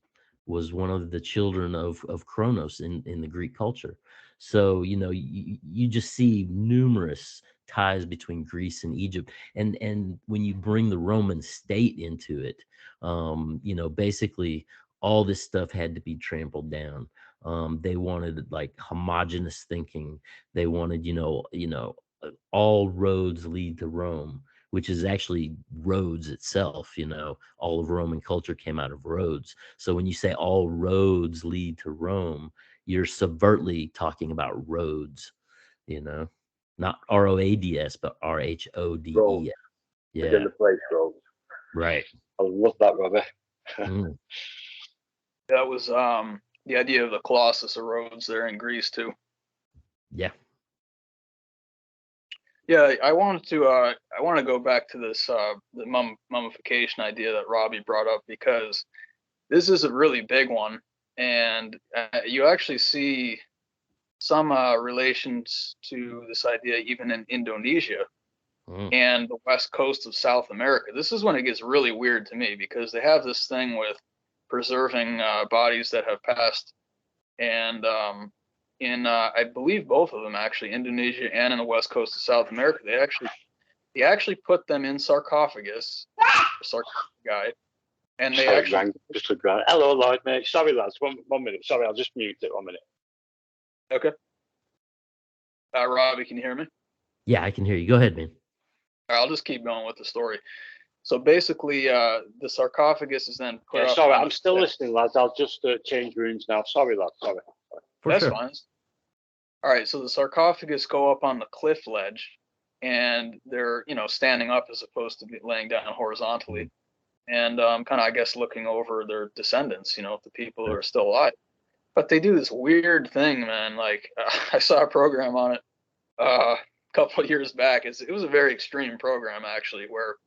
was one of the children of Kronos in the Greek culture. So, you know, you just see numerous ties between Greece and Egypt. And when you bring the Roman state into it, you know, basically all this stuff had to be trampled down. They wanted like homogenous thinking. They wanted, all roads lead to Rome, which is actually Rhodes itself. You know, all of Roman culture came out of Rhodes. So when you say all roads lead to Rome, you're subvertly talking about roads, you know, not ROADS, but RHODES. Yeah. Again, the place roads. Right. I love that, Robby. That was the idea of the Colossus of Rhodes there in Greece too. Yeah. Yeah, I wanted to go back to this the mummification idea that Robby brought up, because this is a really big one, and you actually see some relations to this idea even in Indonesia and the west coast of South America. This is when it gets really weird to me, because they have this thing with preserving bodies that have passed, and in I believe both of them actually, Indonesia and in the west coast of South America, they actually put them in sarcophagi, and they actually just a grand. Hello, Lloyd, mate. Sorry, lads. One minute. Sorry, I'll just mute it 1 minute. Okay. Robby, can you hear me? Yeah, I can hear you. Go ahead, man. All right, I'll just keep going with the story. So basically, the sarcophagus is then put up. Sorry, I'm still listening, lads. I'll just change rooms now. Sorry, lads. Sorry. That's fine. All right, so the sarcophagus go up on the cliff ledge, and they're, standing up as opposed to laying down horizontally, and kind of, I guess, looking over their descendants, the people who are still alive. But they do this weird thing, man. Like I saw a program on it a couple of years back. It was a very extreme program, actually, where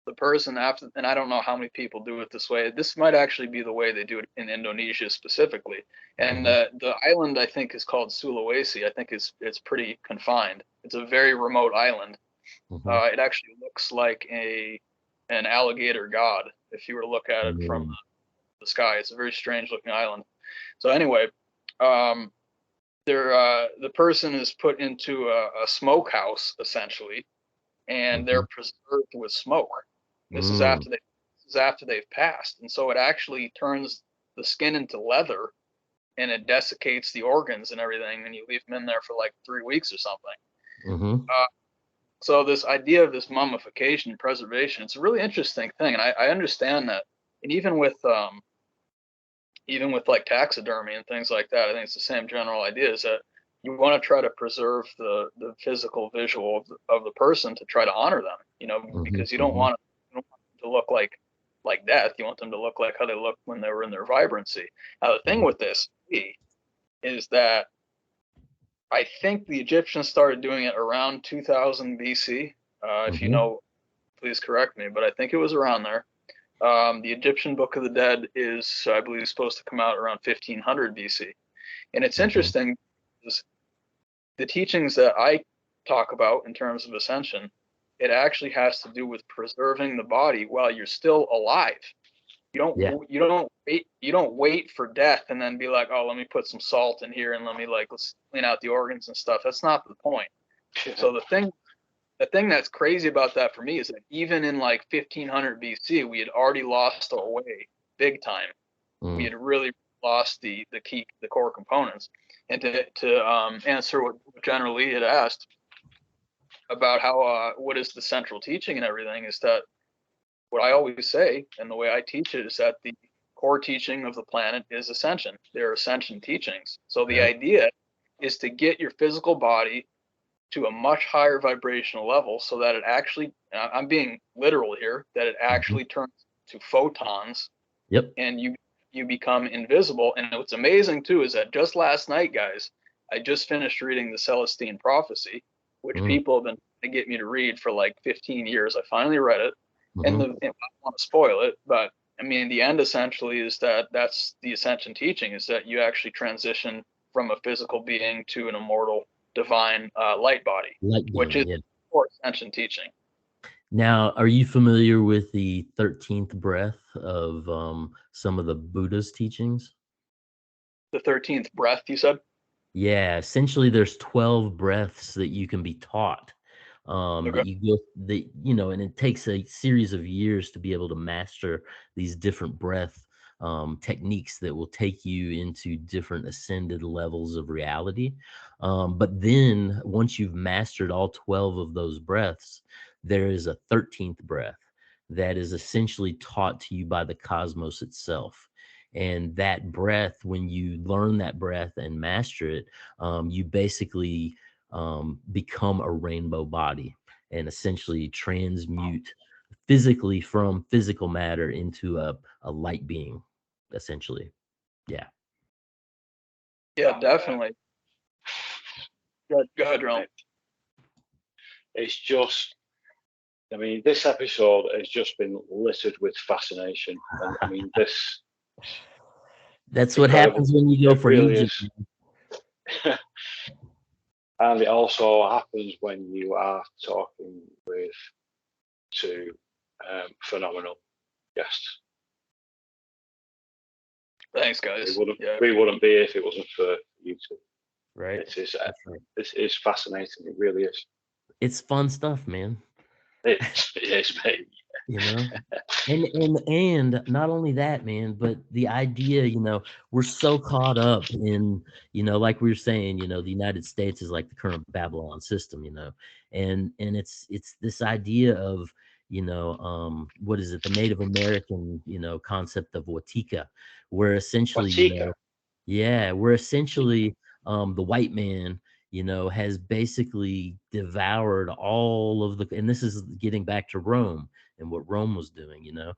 the person after, and I don't know how many people do it this way. This might actually be the way they do it in Indonesia specifically. And the island, I think, is called Sulawesi. I think it's pretty confined. It's a very remote island. It actually looks like an alligator god if you were to look at it from the sky. It's a very strange looking island. So anyway, the person is put into a smokehouse essentially, and they're preserved with smoke. This is after they've passed, and so it actually turns the skin into leather, and it desiccates the organs and everything, and you leave them in there for like 3 weeks or something. So this idea of this mummification preservation, it's a really interesting thing, and I understand that, and even with like taxidermy and things like that, I think it's the same general idea, is that you want to try to preserve the physical visual of the person to try to honor them, because you don't want them to look like death. You want them to look like how they look when they were in their vibrancy. Now, the thing with this is that I think the Egyptians started doing it around 2000 BC. If you know, please correct me, but I think it was around there. The Egyptian Book of the Dead is, I believe, supposed to come out around 1500 BC. And it's interesting, because the teachings that I talk about in terms of ascension, it actually has to do with preserving the body while you're still alive. You don't wait for death and then be like, oh, let me put some salt in here and let's clean out the organs and stuff. That's not the point. So the thing that's crazy about that for me is that even in like 1500 BC, we had already lost our way big time. We had really lost the core components. And to answer what General Lee had asked about how what is the central teaching and everything, is that what I always say, and the way I teach it, is that the core teaching of the planet is ascension. They're ascension teachings. So the idea is to get your physical body to a much higher vibrational level, so that it actually, I'm being literal here, that it actually turns to photons Yep. and you become invisible. And what's amazing too is that just last night, guys, I just finished reading the Celestine Prophecy, which people have been trying to get me to read for like 15 years. I finally read it, and I don't want to spoil it, but I mean, the end essentially is that that's the Ascension teaching, is that you actually transition from a physical being to an immortal, divine light body, which is for Ascension teaching. Now, are you familiar with the 13th breath of some of the Buddha's teachings? The 13th breath, you said? Yeah, essentially there's 12 breaths that you can be taught. Okay. That you go, that you know, and it takes a series of years to be able to master these different breath techniques that will take you into different ascended levels of reality. But then once you've mastered all 12 of those breaths, there is a 13th breath that is essentially taught to you by the cosmos itself. And that breath, when you learn that breath and master it, you basically become a rainbow body and essentially transmute physically from physical matter into a light being, essentially. Yeah. Yeah, definitely. Go ahead, Ron. It's just, I mean, this episode has just been littered with fascination. And I mean, this. That's what happens when you go for really is. And it also happens when you are talking with two phenomenal guests. Thanks, guys. We wouldn't be if it wasn't for you two. Right. This is fascinating. It really is. It's fun stuff, man. It is, mate. You know, and not only that, man, but the idea, you know, we're so caught up in, you know, like we were saying, you know, the United States is like the current Babylon system, you know, and it's this idea of, you know, what is it, the Native American, you know, concept of Watika, where essentially, you know, yeah, we're essentially the white man, you know, has basically devoured all of the, and this is getting back to Rome and what Rome was doing, you know,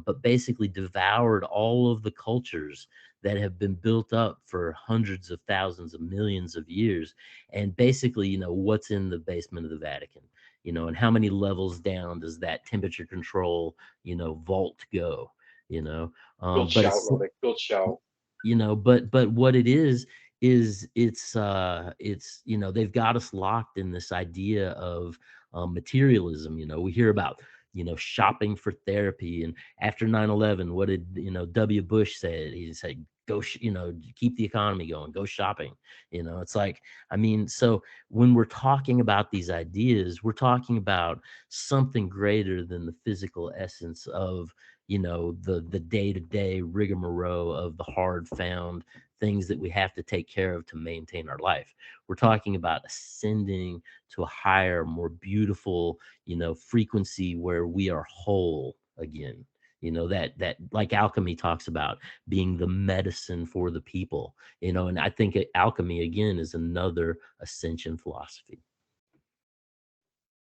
but basically devoured all of the cultures that have been built up for hundreds of thousands of millions of years. And basically, you know, what's in the basement of the Vatican, you know, and how many levels down does that temperature control, you know, vault go, you know? Good shout, Robby. Good shout. You know, but what it is it's you know, they've got us locked in this idea of materialism. You know, we hear about, you know, shopping for therapy, and after 9/11, what did, you know, W. Bush said? He said, go you know, keep the economy going, go shopping. You know, it's like, I mean, so when we're talking about these ideas, we're talking about something greater than the physical essence of, you know, the day-to-day rigmarole of the hard found things that we have to take care of to maintain our life. We're talking about ascending to a higher, more beautiful, you know, frequency where we are whole again. You know, that like alchemy talks about being the medicine for the people, you know, and I think alchemy again is another ascension philosophy.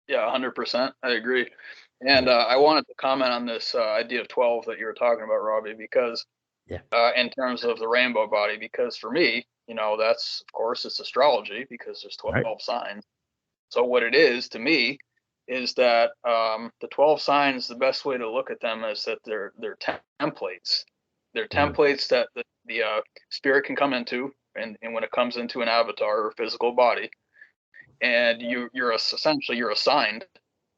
Yeah, 100%. I agree. And I wanted to comment on this idea of 12 that you were talking about, Robby, because in terms of the rainbow body, because for me, you know, that's, of course, it's astrology because there's 12 signs. So what it is to me is that the 12 signs, the best way to look at them is that they're templates. They're templates that the spirit can come into, and when it comes into an avatar or physical body, and you're essentially you're assigned,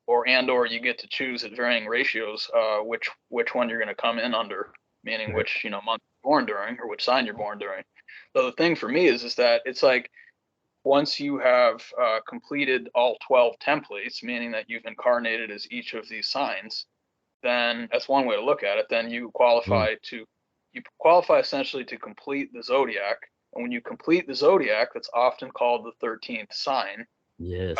or you get to choose at varying ratios which one you're going to come in under, meaning which, you know, month you're born during or which sign you're born during. So the thing for me is that it's like once you have completed all 12 templates, meaning that you've incarnated as each of these signs, then that's one way to look at it. Then you qualify essentially to complete the zodiac. And when you complete the zodiac, that's often called the 13th sign. Yes.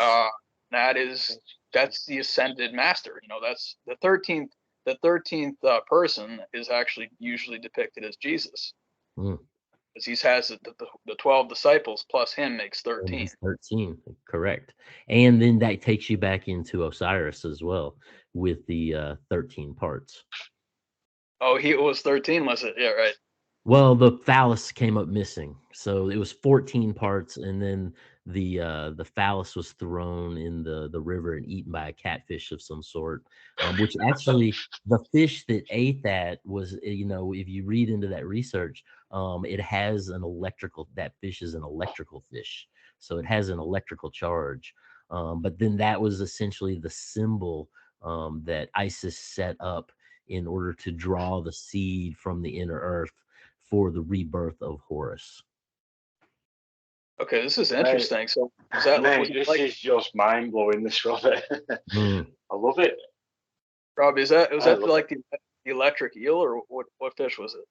That's the ascended master. You know, that's the 13th. The 13th person is actually usually depicted as Jesus, because he has the 12 disciples plus him makes 13. 13, correct. And then that takes you back into Osiris as well with the 13 parts. Oh, he was 13, was it? Yeah, right. Well, the phallus came up missing, so it was 14 parts, and then the phallus was thrown in the river and eaten by a catfish of some sort. Which actually, the fish that ate that was, if you read into that research, it has an electrical. That fish is an electrical fish, so it has an electrical charge. But then that was essentially the symbol that Isis set up in order to draw the seed from the inner earth for the rebirth of Horus. Okay, this is interesting. So, is that this is just mind blowing, this, Robert. I love it. Robbie, was that like the electric eel, or what fish was it?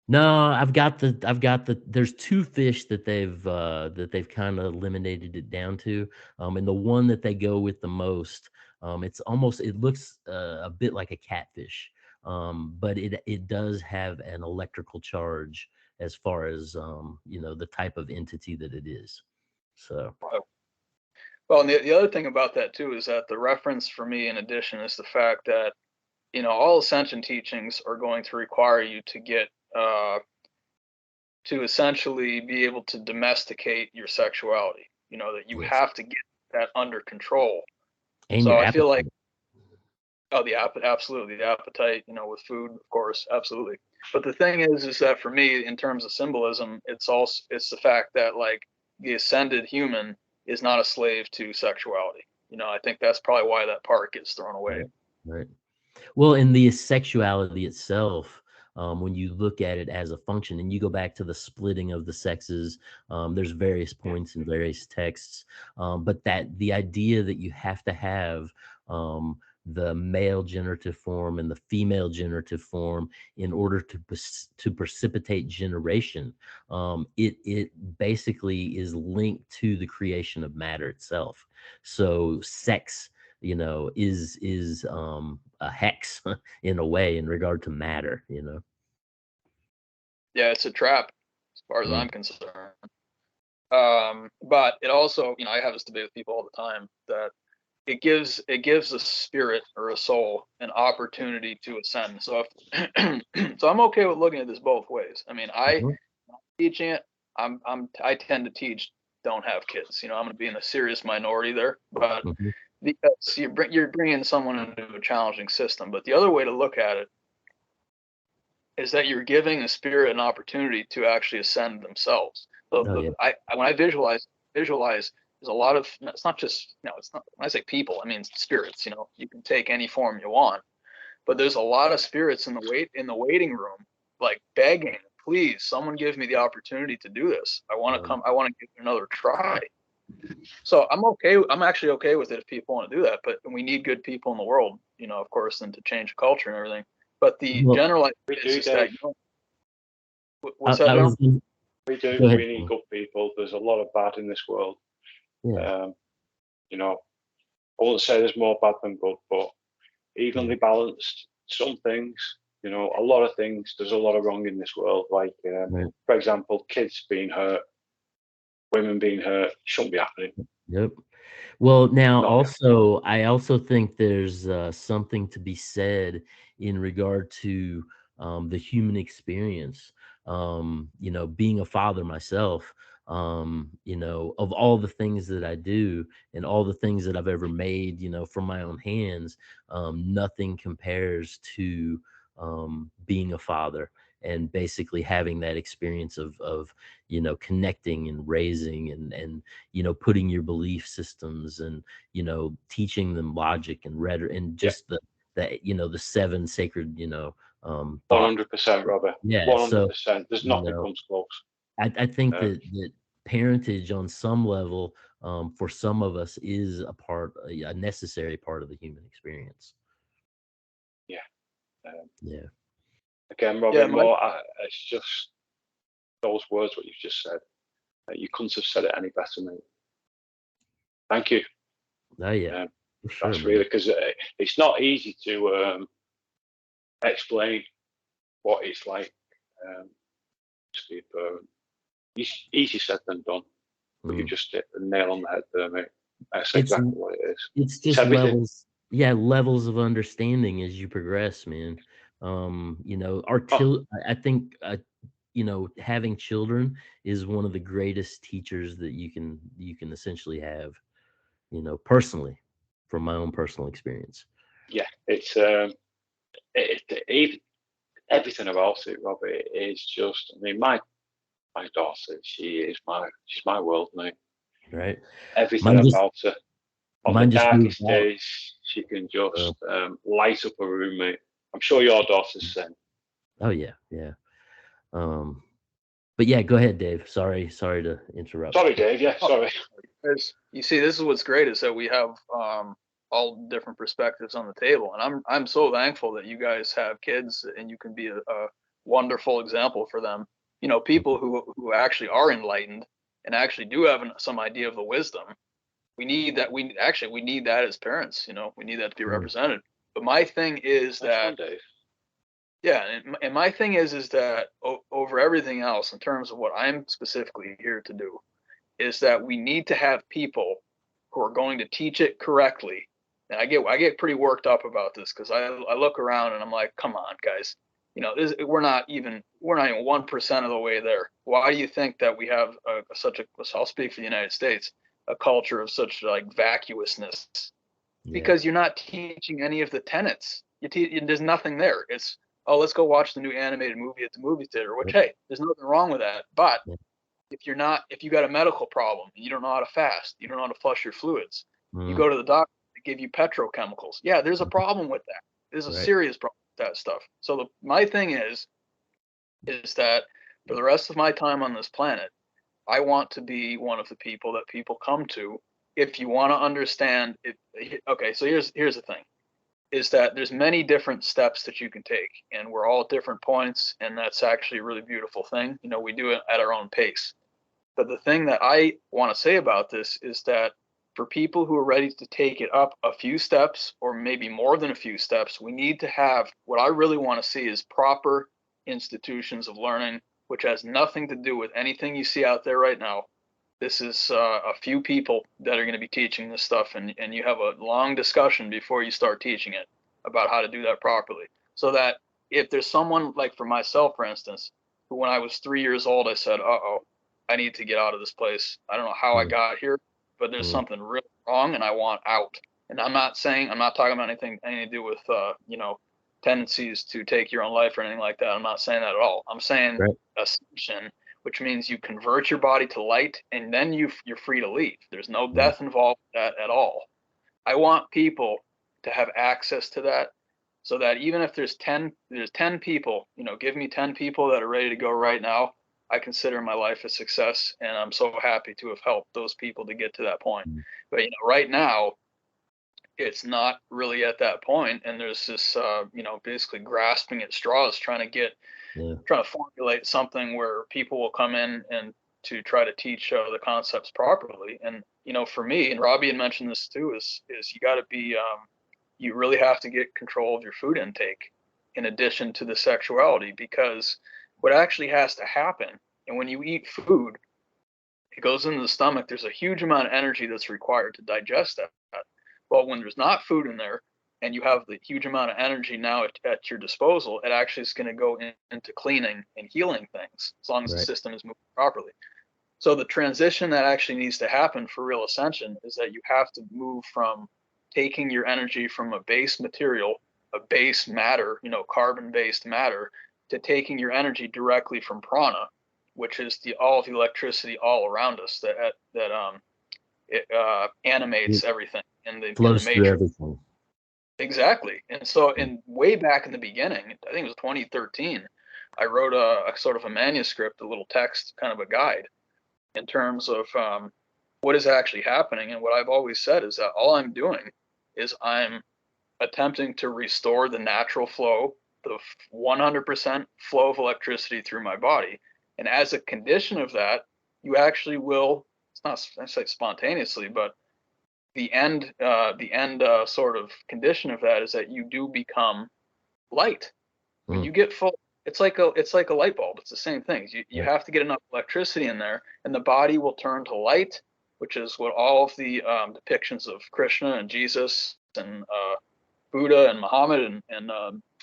No, I've got the. There's two fish that they've kind of eliminated it down to, and the one that they go with the most, it looks a bit like a catfish, but it does have an electrical charge as far as the type of entity that it is. So. Well, and the other thing about that too is that the reference for me, in addition, is the fact that all Ascension teachings are going to require you to get to essentially be able to domesticate your sexuality. That you have to get that under control. And so I feel like, absolutely, the appetite, with food, of course, absolutely. But the thing is that for me, in terms of symbolism, it's the fact that, like, the ascended human is not a slave to sexuality. I think that's probably why that part gets thrown away. Right. Well, in the sexuality itself, when you look at it as a function, and you go back to the splitting of the sexes, there's various points in various texts, but that the idea that you have to have the male generative form and the female generative form in order to precipitate generation, it basically is linked to the creation of matter itself. So sex, is a hex in a way in regard to matter. Yeah, it's a trap as far as I'm concerned. But it also, I have this debate with people all the time, that it gives a spirit or a soul an opportunity to ascend. So so I'm okay with looking at this both ways. I mean, teaching it, I tend to teach don't have kids. I'm going to be in a serious minority there, but because you're bringing someone into a challenging system. But the other way to look at it is that you're giving a spirit an opportunity to actually ascend themselves. So when I visualize, there's a lot of, it's not just, it's not, when I say people, I mean spirits. You can take any form you want, but there's a lot of spirits in the waiting room, like begging, please, someone give me the opportunity to do this. I want to I want to give it another try. So I'm actually okay with it if people want to do that, but we need good people in the world, of course, and to change the culture and everything. But the general idea is that, what's that, John? We do. We need good people. There's a lot of bad in this world. Yeah. I won't say there's more bad than good, but evenly balanced. Some things, a lot of things. There's a lot of wrong in this world. Like, for example, kids being hurt, women being hurt, shouldn't be happening. Yep. Well, now I also think there's something to be said in regard to the human experience. Being a father myself, of all the things that I do and all the things that I've ever made, from my own hands, nothing compares to being a father and basically having that experience of connecting and raising and putting your belief systems and teaching them logic and rhetoric and just the the seven sacred 100%, Robert. Yeah, 100%. There's nothing comes close. I think that parentage on some level, for some of us, is a necessary part of the human experience. Yeah. Yeah. Again, Robert, it's just those words what you've just said. You couldn't have said it any better, mate. Thank you. Oh yeah. Sure, that's really, because it's not easy to explain what it's like to be a parent. It's easy said than done, but you just hit the nail on the head there, mate. That's exactly what it is. It's just levels of understanding as you progress, man. I think having children is one of the greatest teachers that you can essentially have, personally, from my own personal experience. Yeah, it's everything about it, Robby, is just. I mean, my daughter, she's my world, mate. Right. Everything about her. On the darkest days, she can just light up a room, mate. I'm sure your daughter's the same. Oh yeah, yeah. But yeah, go ahead, Dave. Sorry to interrupt. Sorry, Dave. Yeah, sorry. You see, this is what's great, is that we have all different perspectives on the table, and I'm so thankful that you guys have kids and you can be a wonderful example for them. People who actually are enlightened and actually do have some idea of the wisdom. We need that. We need that as parents. We need that to be represented. But my thing is that. Dave. Yeah, and my thing is that over everything else, in terms of what I'm specifically here to do, is that we need to have people who are going to teach it correctly. And I get pretty worked up about this, because I look around and I'm like, come on, guys, we're not even 1% of the way there. Why do you think that we have I'll speak for the United States, a culture of such like vacuousness? Yeah. Because you're not teaching any of the tenets. There's nothing there. It's, oh, let's go watch the new animated movie at the movie theater, which, hey, there's nothing wrong with that. But if you got a medical problem and you don't know how to fast, you don't know how to flush your fluids, you go to the doctor to give you petrochemicals. Yeah, there's a problem with that. There's a serious problem with that stuff. So my thing is that for the rest of my time on this planet, I want to be one of the people that people come to if you want to understand it. Okay, so here's the thing. Is that there's many different steps that you can take, and we're all at different points, and that's actually a really beautiful thing. We do it at our own pace. But the thing that I want to say about this is that for people who are ready to take it up a few steps, or maybe more than a few steps, we need to have, what I really want to see is proper institutions of learning, which has nothing to do with anything you see out there right now. This is a few people that are going to be teaching this stuff, and you have a long discussion before you start teaching it about how to do that properly. So that if there's someone, like for myself, for instance, who when I was 3 years old, I said, I need to get out of this place. I don't know how I got here, but there's something really wrong and I want out. And I'm not talking about anything to do with, tendencies to take your own life or anything like that. I'm not saying that at all. I'm saying ascension, which means you convert your body to light, and then you're free to leave. There's no death involved with that at all. I want people to have access to that, so that even if there's 10 people, give me 10 people that are ready to go right now, I consider my life a success, and I'm so happy to have helped those people to get to that point. But right now, it's not really at that point, and there's this basically grasping at straws, trying to formulate something where people will come in and to try to teach the concepts properly. And for me, and Robby had mentioned this too, is you got to be you really have to get control of your food intake in addition to the sexuality, because what actually has to happen, and when you eat food, it goes into the stomach, there's a huge amount of energy that's required to digest that. Well, when there's not food in there, and you have the huge amount of energy now at your disposal, it actually is going to go into cleaning and healing things, as long as the system is moving properly. So the transition that actually needs to happen for real ascension is that you have to move from taking your energy from a base material, a base matter, carbon-based matter, to taking your energy directly from prana, which is all of the electricity all around us that animates everything in the matrix. Through everything. Exactly. And so way back in the beginning, I think it was 2013, I wrote a sort of a manuscript, a little text, kind of a guide in terms of what is actually happening. And what I've always said is that all I'm doing is I'm attempting to restore the natural flow, the 100% flow of electricity through my body. And as a condition of that, you actually will, it's not necessarily spontaneously, but the end sort of condition of that is that you do become light. When you get full, it's like a light bulb. It's the same thing. You have to get enough electricity in there, and the body will turn to light, which is what all of the depictions of Krishna and Jesus and Buddha and Muhammad and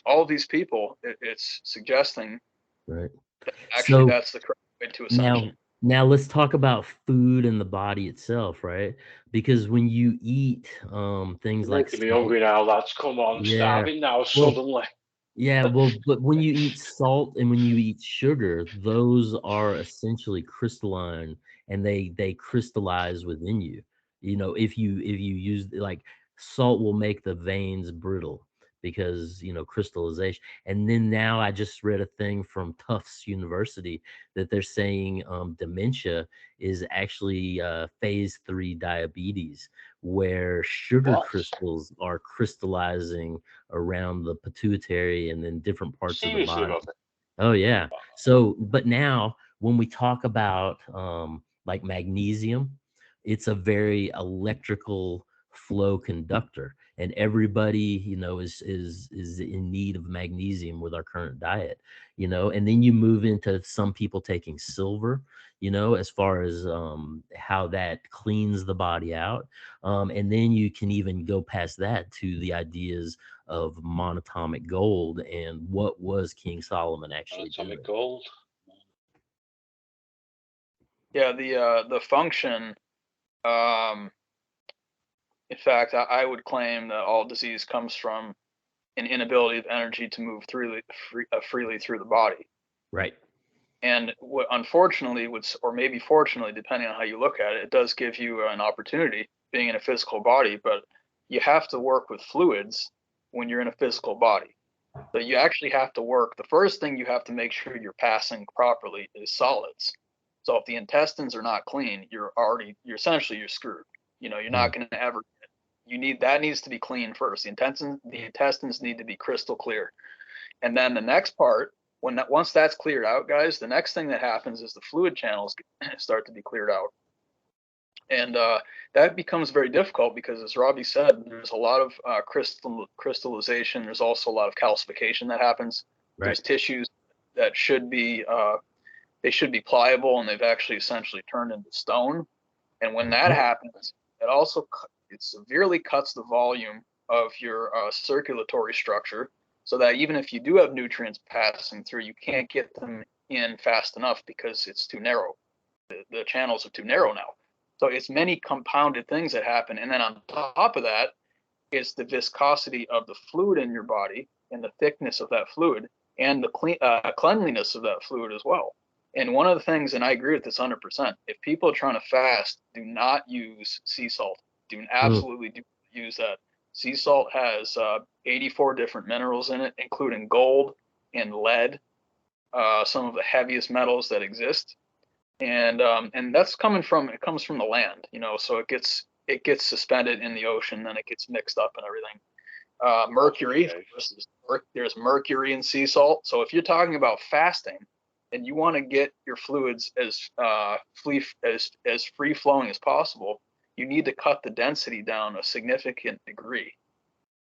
all of these people, it's suggesting right. that actually So that's the correct way to ascension. now let's talk about food and the body itself, right? Because when you eat things You're like making me salt, hungry now, lads. Come on, I'm yeah, starving now well, suddenly. yeah, well, but when you eat salt and when you eat sugar, those are essentially crystalline, and they crystallize within you. You know, if you use, like, salt will make the veins brittle because, crystallization. And then now I just read a thing from Tufts University that they're saying dementia is actually phase 3 diabetes, where sugar What? crystals are crystallizing around the pituitary and then different parts of the Seriously, body. Robert? Oh yeah. So, but now when we talk about like magnesium, it's a very electrical flow conductor, and everybody, is in need of magnesium with our current diet. And then you move into some people taking silver, as far as how that cleans the body out. And then you can even go past that to the ideas of monatomic gold and what was King Solomon actually doing. Atomic gold. Yeah, the function. In fact, I would claim that all disease comes from an inability of energy to move freely through the body. Right. And what, unfortunately, or maybe fortunately, depending on how you look at it, it does give you an opportunity being in a physical body, but you have to work with fluids when you're in a physical body. So you actually have to work. The first thing you have to make sure you're passing properly is solids. So if the intestines are not clean, you're essentially screwed. You're not going to ever. That needs to be clean first. The intestines need to be crystal clear, and then the next part, once that's cleared out, guys, the next thing that happens is the fluid channels start to be cleared out, and that becomes very difficult because, as Robby said, there's a lot of crystallization. There's also a lot of calcification that happens. Right. There's tissues that should be pliable, and they've actually essentially turned into stone. And when that happens, it severely cuts the volume of your circulatory structure, so that even if you do have nutrients passing through, you can't get them in fast enough because it's too narrow. The channels are too narrow now. So it's many compounded things that happen. And then on top of that, it's the viscosity of the fluid in your body and the thickness of that fluid and the cleanliness of that fluid as well. And one of the things, and I agree with this 100%, if people are trying to fast, do not use sea salt. Absolutely do use that. Sea salt has 84 different minerals in it, including gold and lead, some of the heaviest metals that exist. And that's comes from the land, so it gets suspended in the ocean, then it gets mixed up and everything. Mercury, there's mercury in sea salt. So if you're talking about fasting and you want to get your fluids as free flowing as possible, you need to cut the density down a significant degree.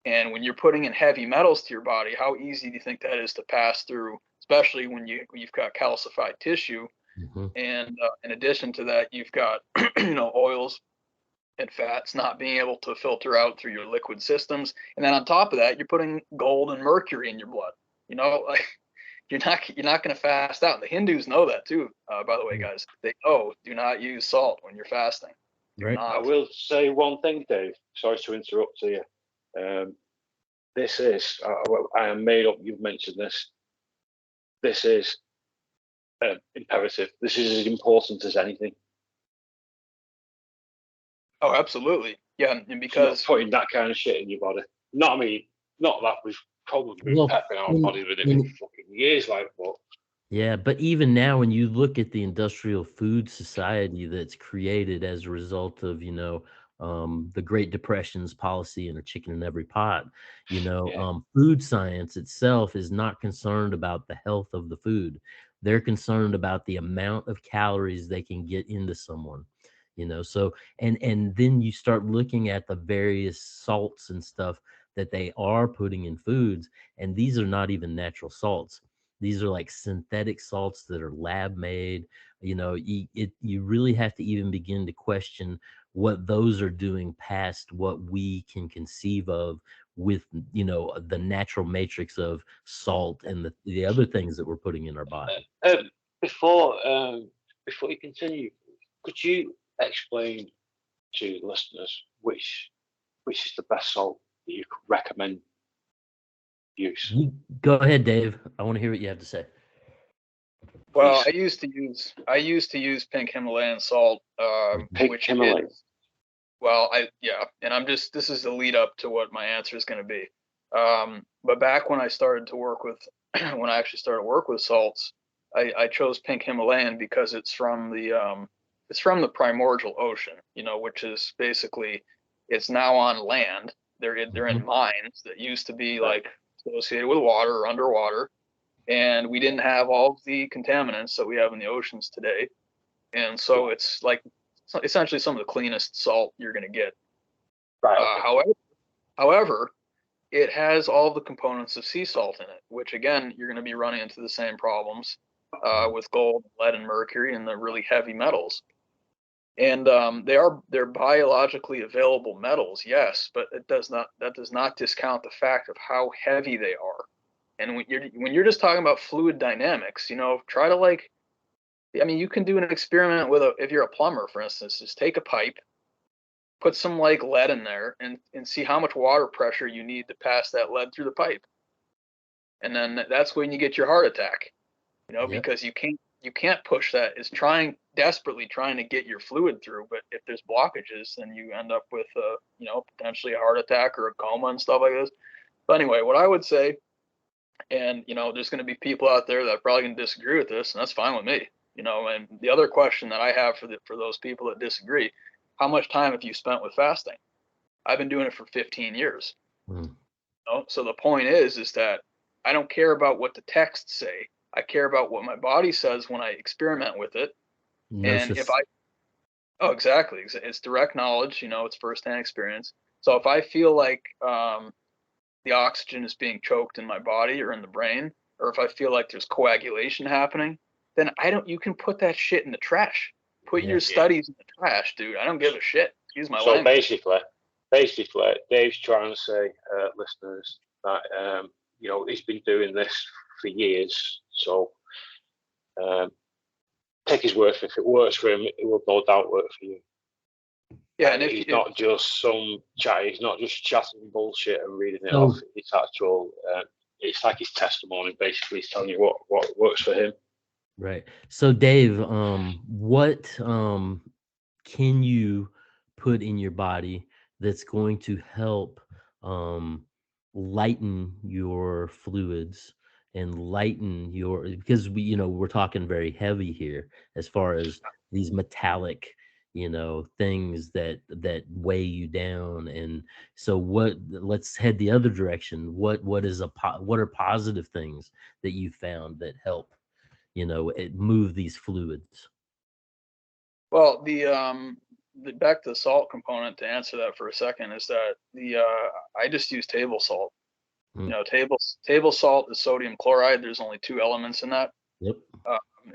And when you're putting in heavy metals to your body, how easy do you think that is to pass through, especially when you've got calcified tissue? Mm-hmm. And in addition to that, you've got oils and fats not being able to filter out through your liquid systems. And then on top of that, you're putting gold and mercury in your blood. Like, you're not going to fast out. The Hindus know that too, by the way, guys. They know, do not use salt when you're fasting. Right. I will say one thing, Dave. Sorry to interrupt you. This is, I am made up, you've mentioned this. This is imperative. This is as important as anything. Oh, absolutely. Yeah, and because it's not putting that kind of shit in your body. Not that we've probably been pepping our body with it for fucking years, but. Yeah, but even now, when you look at the industrial food society that's created as a result of, the Great Depression's policy and a chicken in every pot, food science itself is not concerned about the health of the food. They're concerned about the amount of calories they can get into someone, so, and then you start looking at the various salts and stuff that they are putting in foods, and these are not even natural salts. These are like synthetic salts that are lab made. You really have to even begin to question what those are doing past what we can conceive of with, you know, the natural matrix of salt and the other things that we're putting in our body. Before you continue, could you explain to listeners which is the best salt that you could recommend use? Go ahead, Dave. I want to hear what you have to say. Well, I used to use pink Himalayan salt, Pink Himalayan. And this is the lead up to what my answer is going to be. But back when I started to work with, when I actually started to work with salts, I chose pink Himalayan because it's from the primordial ocean, you know, which is basically, it's now on land. They're in mines that used to be like associated with water or underwater. And we didn't have all of the contaminants that we have in the oceans today. And so it's like essentially some of the cleanest salt you're going to get. Right. However, it has all of the components of sea salt in it, which again, you're going to be running into the same problems with gold, lead, and mercury and the really heavy metals. And they're biologically available metals, yes, but that does not discount the fact of how heavy they are. And when you're just talking about fluid dynamics, you know, try to you can do an experiment if you're a plumber, for instance, just take a pipe, put some lead in there and see how much water pressure you need to pass that lead through the pipe. And then that's when you get your heart attack, you know, because you can't push that. It's desperately trying to get your fluid through. But if there's blockages, then you end up with, potentially a heart attack or a coma and stuff like this. But anyway, what I would say, and, you know, there's going to be people out there that are probably going to disagree with this, and that's fine with me, you know. And the other question that I have for those people that disagree, how much time have you spent with fasting? I've been doing it for 15 years. You know? So the point is that I don't care about what the texts say. I care about what my body says when I experiment with it. Exactly. It's direct knowledge, you know, it's firsthand experience. So if I feel like the oxygen is being choked in my body or in the brain, or if I feel like there's coagulation happening, then you can put that shit in the trash. Put your studies in the trash, dude. I don't give a shit. Excuse my language. So basically, Dave's trying to say, listeners, that you know, he's been doing this for years. So take his word for it. If it works for him, it will no doubt work for you. Yeah, and he's not just some chat. He's not just chatting bullshit and reading it off. It's actual. It's like his testimony. Basically, he's telling you what works for him. Right. So, Dave, what can you put in your body that's going to help lighten your fluids and lighten because we're talking very heavy here as far as these metallic, you know, things that weigh you down. And so let's head the other direction. What are positive things that you found that help, you know, move these fluids? Well, the back to the salt component, to answer that for a second, is that I just use table salt. You know, table salt is sodium chloride. There's only 2 elements in that. Yep.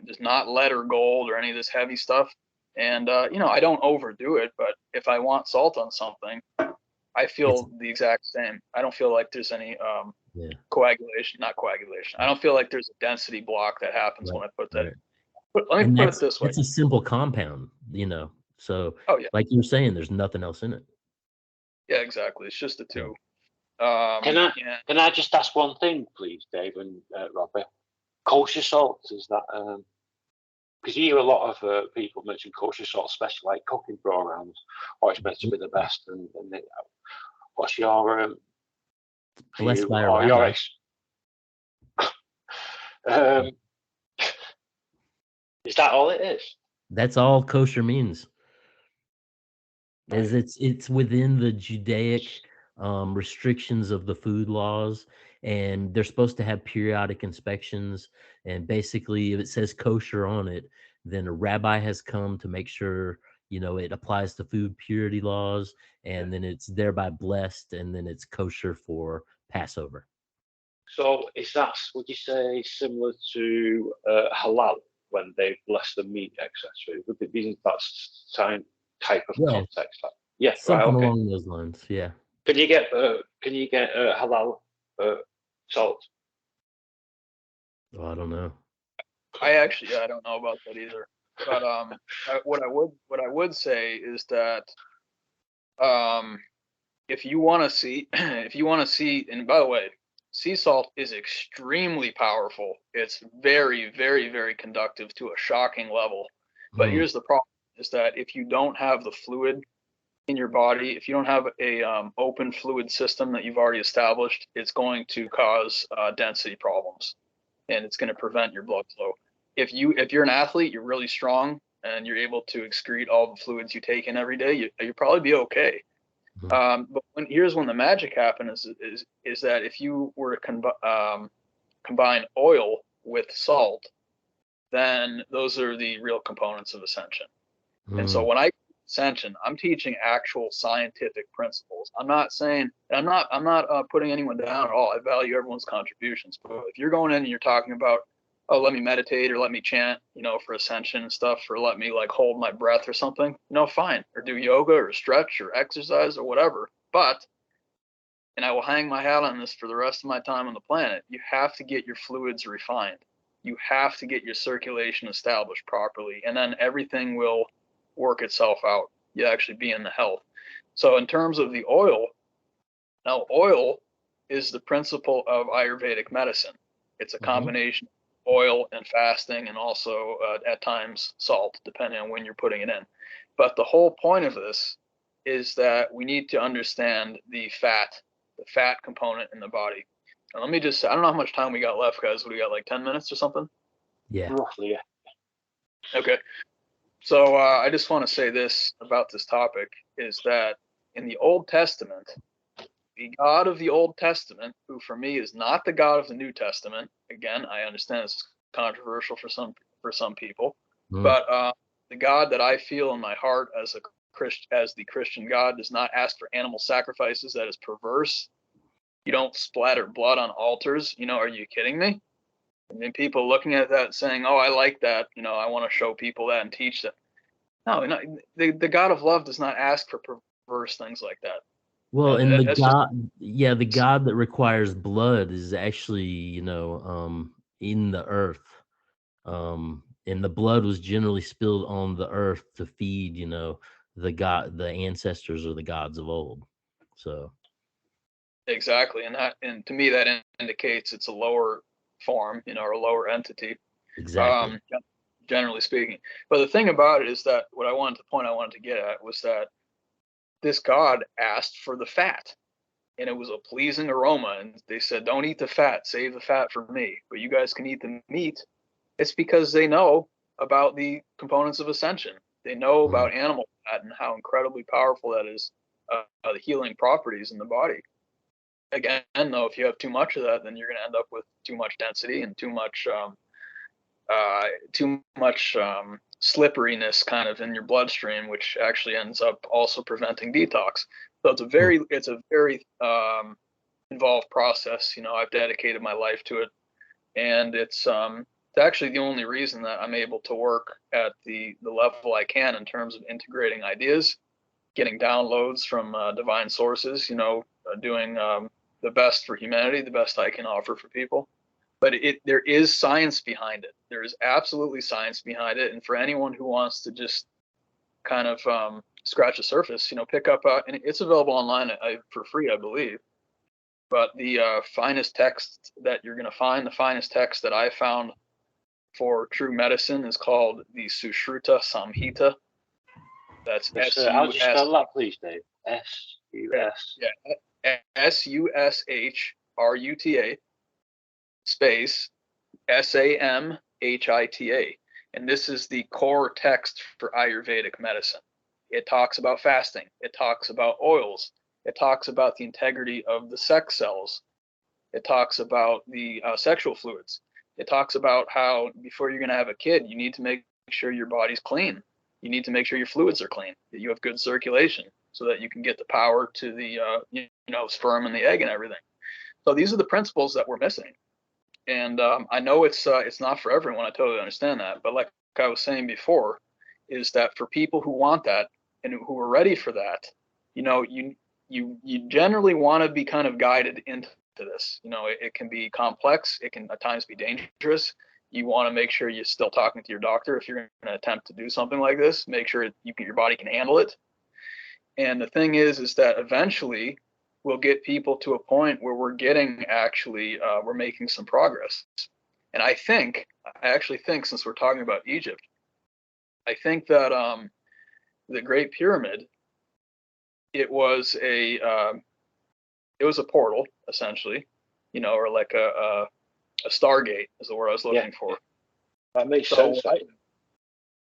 It's not lead or gold or any of this heavy stuff. And you know, I don't overdo it, but if I want salt on something, I feel the exact same. I don't feel like there's any coagulation. I don't feel like there's a density block that happens when I put that. But let me put it this way. It's a simple compound, you know. So, like you were saying, there's nothing else in it. Yeah, exactly. It's just the 2. Can I just ask one thing, please, Dave and Robby? Kosher salt, is that? Because you hear a lot of people mention kosher salt, especially like cooking programs. Oh, it's meant to be the best. And what's your blessed by a rabbi? Is that all it is? That's all kosher means. Is it's within the Judaic restrictions of the food laws, and they're supposed to have periodic inspections. And basically, if it says kosher on it, then a rabbi has come to make sure, you know, it applies to food purity laws, and then it's thereby blessed, and then it's kosher for Passover. So is that, would you say, similar to halal when they bless the meat, etc.? Would it be that same type of context? Something along those lines. Yeah. Can you get halal salt? Oh, I don't know. I don't know about that either. But what I would say is that if you want to see, and by the way, sea salt is extremely powerful. It's very, very, very conductive to a shocking level. But here's the problem: is that if you don't have the fluid in your body, if you don't have a open fluid system that you've already established, it's going to cause density problems, and it's going to prevent your blood flow. If you're an athlete, you're really strong, and you're able to excrete all the fluids you take in every day, you'll probably be okay. But here's when the magic happens is that if you were to combine oil with salt, then those are the real components of Ascension. And so when I Ascension, I'm teaching actual scientific principles. I'm not putting anyone down at all. I value everyone's contributions. But if you're going in and you're talking about, oh, let me meditate or let me chant, for Ascension and stuff, or let me like hold my breath or something, fine. Or do yoga or stretch or exercise or whatever. But, and I will hang my hat on this for the rest of my time on the planet, you have to get your fluids refined. You have to get your circulation established properly. And then everything will work itself out. You actually be in the health. So in terms of the oil, now oil is the principle of Ayurvedic medicine. It's a combination of oil and fasting, and also at times salt, depending on when you're putting it in. But the whole point of this is that we need to understand the fat component in the body. And let me just, I don't know how much time we got left, guys. What do we got, like 10 minutes or something? Yeah. Roughly, yeah. Okay. So I just want to say this about this topic is that in the Old Testament, the God of the Old Testament, who for me is not the God of the New Testament, again, I understand this is controversial for some people, but the God that I feel in my heart as the Christian God does not ask for animal sacrifices. That is perverse. You don't splatter blood on altars. Are you kidding me? And then people looking at that saying, oh, I like that. I want to show people that and teach them. No, the God of love does not ask for perverse things like that. Well, and the God that requires blood is actually, in the earth. And the blood was generally spilled on the earth to feed, the ancestors or the gods of old. So exactly, and to me that indicates it's a lower form, or a lower entity. Exactly. Generally speaking. But the thing about it is that what I wanted to get at was that this God asked for the fat, and it was a pleasing aroma. And they said, don't eat the fat, save the fat for me, but you guys can eat the meat. It's because they know about the components of Ascension. They know about animal fat and how incredibly powerful that is, the healing properties in the body. Again, though, if you have too much of that, then you're going to end up with too much density and too much slipperiness kind of in your bloodstream, which actually ends up also preventing detox. So it's a very involved process. I've dedicated my life to it, and it's actually the only reason that I'm able to work at the level I can in terms of integrating ideas, getting downloads from divine sources, doing the best for humanity, the best I can offer for people. But there is science behind it. There is absolutely science behind it. And for anyone who wants to just kind of scratch the surface, pick up, and it's available online for free, I believe. But the finest text that you're going to find, the finest text that I found for true medicine is called the Sushruta Samhita. That's S-U-S. How do you spell that, please, Dave? S-U-S. Yeah, S-U-S-H-R-U-T-A space S-A-M-H-I-T-A. And this is the core text for Ayurvedic medicine. It talks about fasting. It talks about oils. It talks about the integrity of the sex cells. It talks about the sexual fluids. It talks about how before you're going to have a kid, you need to make sure your body's clean. You need to make sure your fluids are clean, that you have good circulation so that you can get the power to the sperm and the egg and everything. So these are the principles that we're missing. And I know it's not for everyone. I totally understand that. But like I was saying before, is that for people who want that and who are ready for that, you you generally want to be kind of guided into this. You know, it can be complex. It can at times be dangerous. You want to make sure you're still talking to your doctor if you're going to attempt to do something like this. Make sure your body can handle it. And the thing is that eventually we'll get people to a point where we're getting we're making some progress. And I actually think, since we're talking about Egypt, I think that the Great Pyramid, it was a portal, essentially, you know, or like a Stargate is the word I was looking for. That makes sense.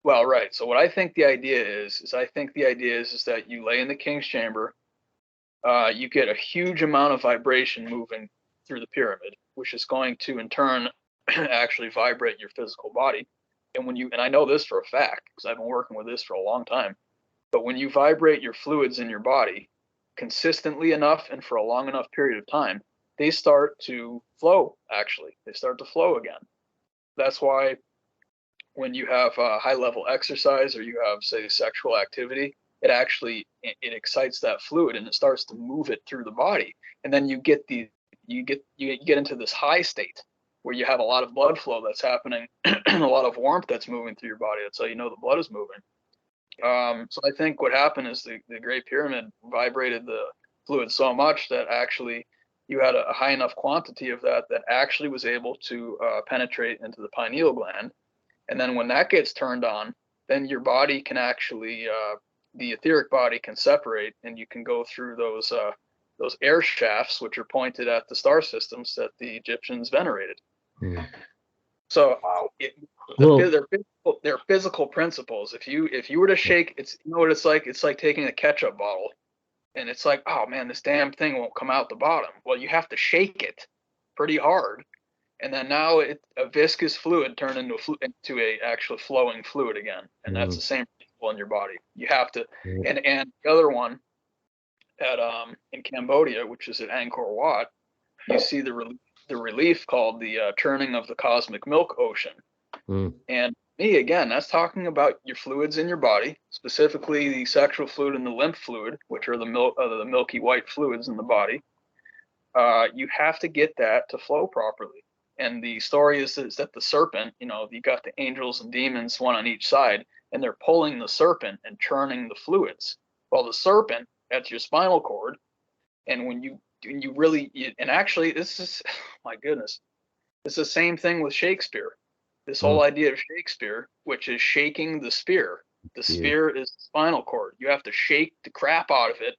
Well, right. So what I think the idea is that you lay in the king's chamber, you get a huge amount of vibration moving through the pyramid, which is going to in turn actually vibrate your physical body. And and I know this for a fact because I've been working with this for a long time, but when you vibrate your fluids in your body consistently enough and for a long enough period of time, they start to flow. Actually, they start to flow again. That's why when you have high level exercise or you have, say, sexual activity, it excites that fluid and it starts to move it through the body. And then you get into this high state where you have a lot of blood flow that's happening and a lot of warmth that's moving through your body. That's how you know the blood is moving. So I think what happened is the Great Pyramid vibrated the fluid so much that actually you had a high enough quantity of that actually was able to penetrate into the pineal gland. And then when that gets turned on, then your body can actually, the etheric body can separate, and you can go through those air shafts, which are pointed at the star systems that the Egyptians venerated. Mm. So they're physical principles. If you were to shake, you know what it's like? It's like taking a ketchup bottle, and it's like, oh man, this damn thing won't come out the bottom. Well, you have to shake it pretty hard. And then now a viscous fluid turned into a actual flowing fluid again. And that's the same principle in your body. You have to, and the other one in Cambodia, which is at Angkor Wat, you see the relief called the turning of the cosmic milk ocean. And again, that's talking about your fluids in your body, specifically the sexual fluid and the lymph fluid, which are the milky white fluids in the body. You have to get that to flow properly. And the story is that the serpent, you know, you got the angels and demons, one on each side, and they're pulling the serpent and churning the fluids. Well, the serpent, that's your spinal cord. And when you actually, this is, my goodness, it's the same thing with Shakespeare. This whole idea of Shakespeare, which is shaking the spear. The spear is the spinal cord. You have to shake the crap out of it,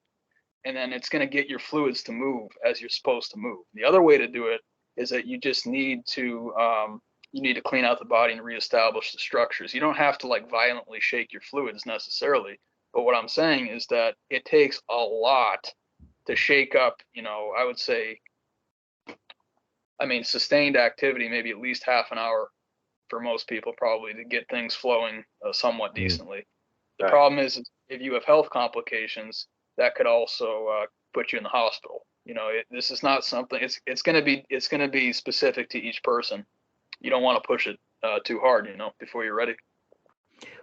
and then it's going to get your fluids to move as you're supposed to move. The other way to do it is that you just need to clean out the body and reestablish the structures. You don't have to like violently shake your fluids necessarily, but what I'm saying is that it takes a lot to shake up, you know, I would say, sustained activity, maybe at least half an hour for most people probably to get things flowing somewhat decently. The problem is if you have health complications, that could also put you in the hospital. You know, this is not something. It's going to be specific to each person. You don't want to push it too hard, you know, before you're ready.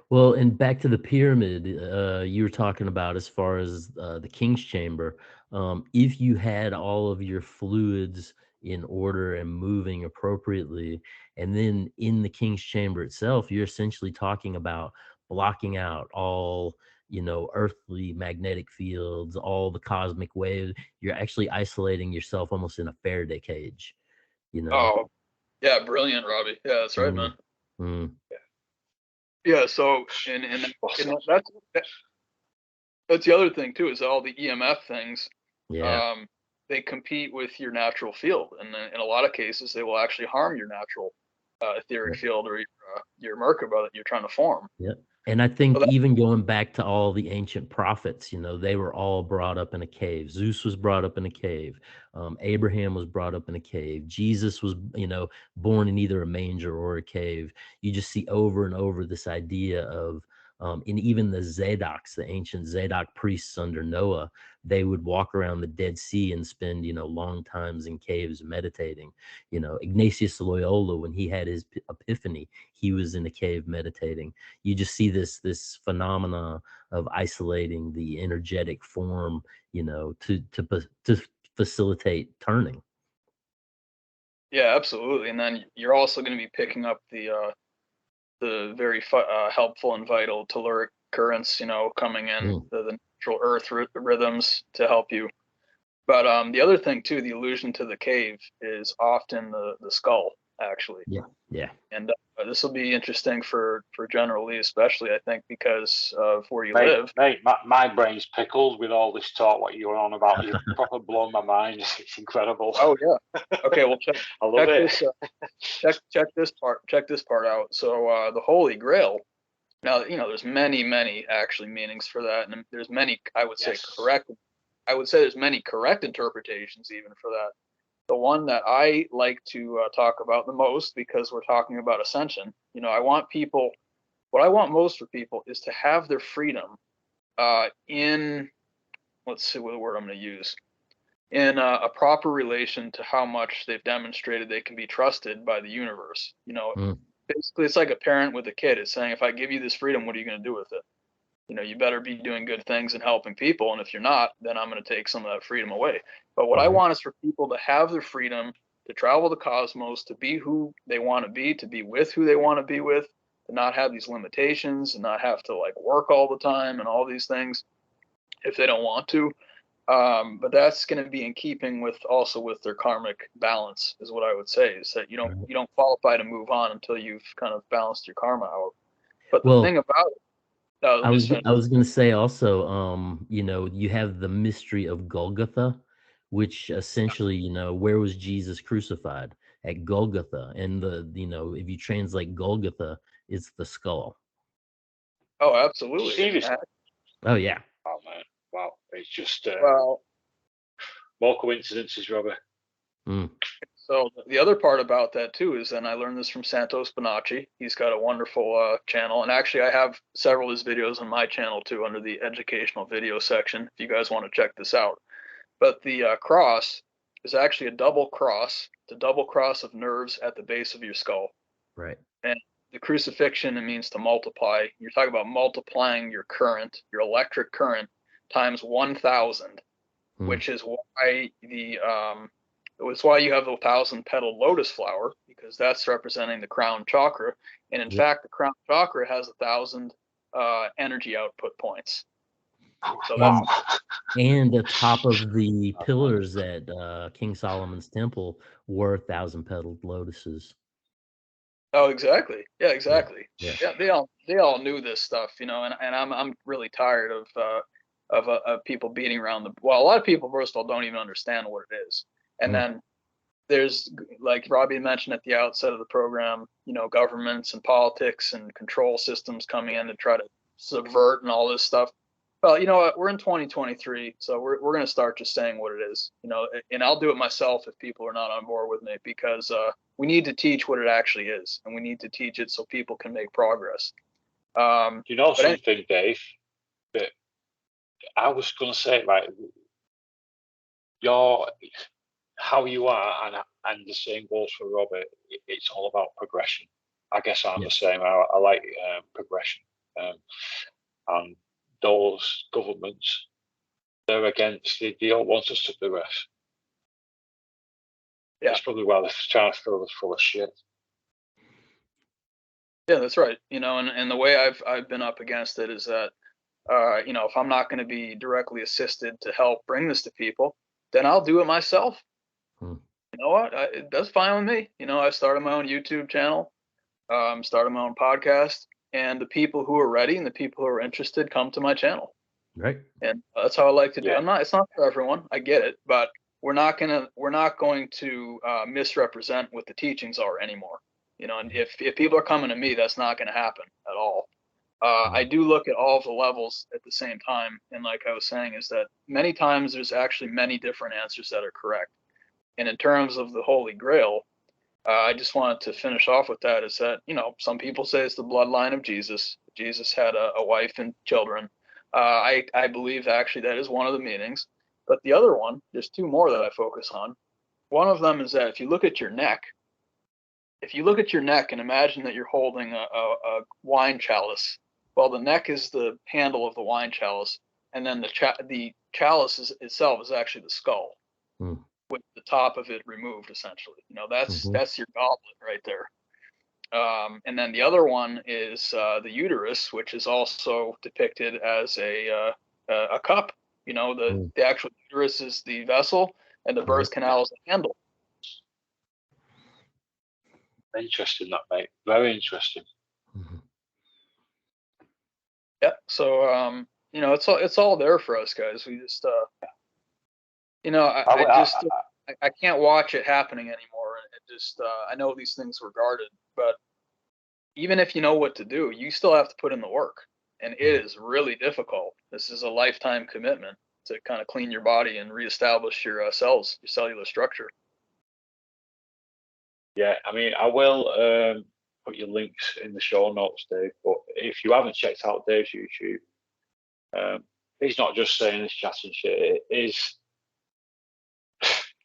Well, and back to the pyramid, you were talking about as far as the king's chamber. If you had all of your fluids in order and moving appropriately, and then in the king's chamber itself, you're essentially talking about blocking out all, you know, earthly magnetic fields, all the cosmic waves. You're actually isolating yourself almost in a Faraday cage, you know. Oh, yeah, brilliant, Robby. Yeah, that's right, man. Yeah, so and that's the other thing too, is all the EMF things. They compete with your natural field, and in a lot of cases, they will actually harm your natural etheric field or your Merkaba that you're trying to form. Yeah. And I think even going back to all the ancient prophets, you know, they were all brought up in a cave. Zeus was brought up in a cave. Abraham was brought up in a cave. Jesus was, you know, born in either a manger or a cave. You just see over and over this idea of And even the Zadoks, the ancient Zadok priests under Noah, they would walk around the Dead Sea and spend, long times in caves meditating. Ignatius Loyola, when he had his epiphany, he was in a cave meditating. You just see this phenomena of isolating the energetic form, to facilitate turning. Yeah, absolutely. And then you're also going to be picking up the very helpful and vital telluric currents, coming in, the natural earth rhythms to help you. But the other thing too, the allusion to the cave is often the skull, actually. Yeah. And this will be interesting for General Lee, especially, I think, because of where you live. Mate, my brain's pickled with all this talk. What you're on about, you've proper blown my mind. It's incredible. Oh yeah. Okay, well check. I love it. Check this part out. So the Holy Grail. Now, there's many actually meanings for that, and there's many. I would say there's many correct interpretations even for that. The one that I like to talk about the most, because we're talking about ascension, what I want most for people is to have their freedom in, let's see what word I'm going to use, in a proper relation to how much they've demonstrated they can be trusted by the universe. Basically, it's like a parent with a kid. It's saying, if I give you this freedom, what are you going to do with it? You better be doing good things and helping people. And if you're not, then I'm going to take some of that freedom away. But what I want is for people to have their freedom to travel the cosmos, to be who they want to be with who they want to be with, to not have these limitations and not have to work all the time and all these things if they don't want to. But that's going to be in keeping with their karmic balance, is what I would say, is that you don't qualify to move on until you've kind of balanced your karma out. But the thing about it, I was going to say also, you have the mystery of Golgotha, which essentially, where was Jesus crucified? At Golgotha. And if you translate Golgotha, it's the skull. Oh, absolutely. Seriously? Oh, yeah. Oh, man. Wow. It's just more coincidences, Robert. So the other part about that too is, and I learned this from Santos Bonacci. He's got a wonderful channel, and actually I have several of his videos on my channel too, under the educational video section, if you guys want to check this out. But the cross is actually a double cross. It's a double cross of nerves at the base of your skull. Right. And the crucifixion, it means to multiply. You're talking about multiplying your current, your electric current, times 1,000, which is why it's why you have the 1,000-petaled lotus flower, because that's representing the crown chakra. And in fact, the crown chakra has 1,000 energy output points. So and the top of the pillars at King Solomon's temple were 1,000-petaled lotuses. Oh, exactly. Yeah, exactly. Yeah. They all knew this stuff, and I'm really tired of people beating around a lot of people, first of all, don't even understand what it is. And then there's, like Robby mentioned at the outset of the program, governments and politics and control systems coming in to try to subvert and all this stuff. Well, you know what? We're in 2023, so we're going to start just saying what it is, and I'll do it myself if people are not on board with me, because we need to teach what it actually is, and we need to teach it so people can make progress. Something, Dave, that I was going to say, how you are, and the same goes for Robert. It's all about progression. I guess I'm the same. I like progression, and those governments, they're against. They don't want us to progress. Yeah, that's probably why they're trying to fill us full of shit. Yeah, that's right. And the way I've been up against it is that, if I'm not going to be directly assisted to help bring this to people, then I'll do it myself. You know what? That's fine with me. I started my own YouTube channel, started my own podcast, and the people who are ready and the people who are interested come to my channel. Right. And that's how I like to do it. It's not for everyone. I get it, but we're not going to misrepresent what the teachings are anymore. And if people are coming to me, that's not going to happen at all. I do look at all of the levels at the same time. And like I was saying, is that many times there's actually many different answers that are correct. And in terms of the Holy Grail, I just wanted to finish off with that is that, some people say it's the bloodline of Jesus. Jesus had a wife and children. I believe actually that is one of the meanings. But the other one, there's two more that I focus on. One of them is that if you look at your neck and imagine that you're holding a wine chalice, well, the neck is the handle of the wine chalice, and then the chalice itself is actually the skull, with the top of it removed, essentially. That's your goblet right there. And then the other one is the uterus, which is also depicted as a cup. The actual uterus is the vessel, and the birth canal is the handle. Interesting, that, mate. Very interesting. Yeah. So it's all there for us, guys. We just I can't watch it happening anymore. And it just I know these things were guarded, but even if you know what to do, you still have to put in the work, and it is really difficult. This is a lifetime commitment to kind of clean your body and reestablish your cells, your cellular structure. Yeah, I mean, I will put your links in the show notes, Dave. But if you haven't checked out Dave's YouTube, he's not just saying this chatting shit. It is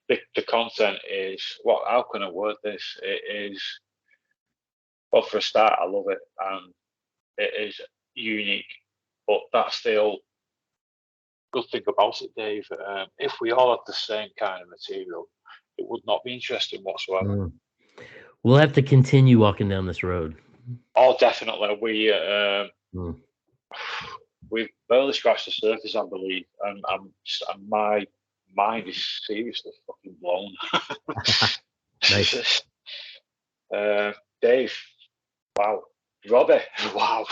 the content is how can I word this? It is, well, for a start, I love it, and it is unique. But that's still good thing about it, Dave. If we all had the same kind of material, it would not be interesting whatsoever. We'll have to continue walking down this road. Oh, definitely. We've barely scratched the surface, I believe, and my mind is seriously fucking blown. Nice. Dave, wow. Robby, wow.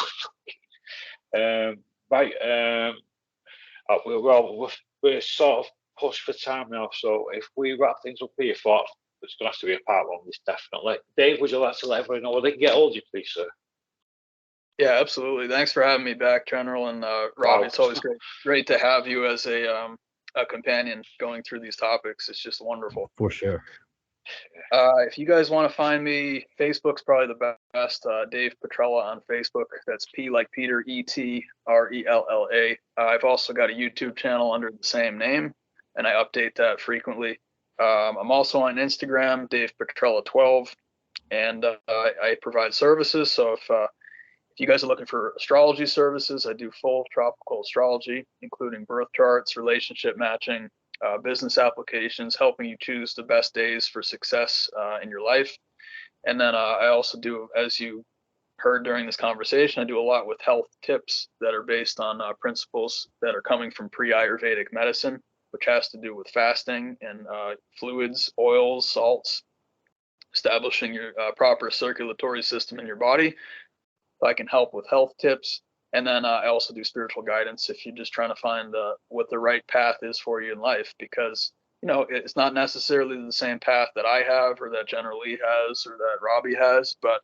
Right. We're sort of pushed for time now, so if we wrap things up here, thought it's going to have to be a part one. This definitely. Dave, would you like to let everyone know where they can get hold of you, please, sir? Yeah, absolutely. Thanks for having me back, General, and Robby. It's always great to have you as a companion going through these topics. It's just wonderful. For sure. If you guys want to find me, Facebook's probably the best. Dave Petrella on Facebook. That's P like Peter, ETRELLA. I've also got a YouTube channel under the same name, and I update that frequently. I'm also on Instagram, Dave Petrella 12, and I provide services. So if you guys are looking for astrology services, I do full tropical astrology, including birth charts, relationship matching, business applications, helping you choose the best days for success in your life. And then I also do, as you heard during this conversation, I do a lot with health tips that are based on principles that are coming from pre-Ayurvedic medicine, which has to do with fasting and fluids, oils, salts, establishing your proper circulatory system in your body. I can help with health tips. And then I also do spiritual guidance if you're just trying to find what the right path is for you in life, because, it's not necessarily the same path that I have or that General Lee has or that Robby has, but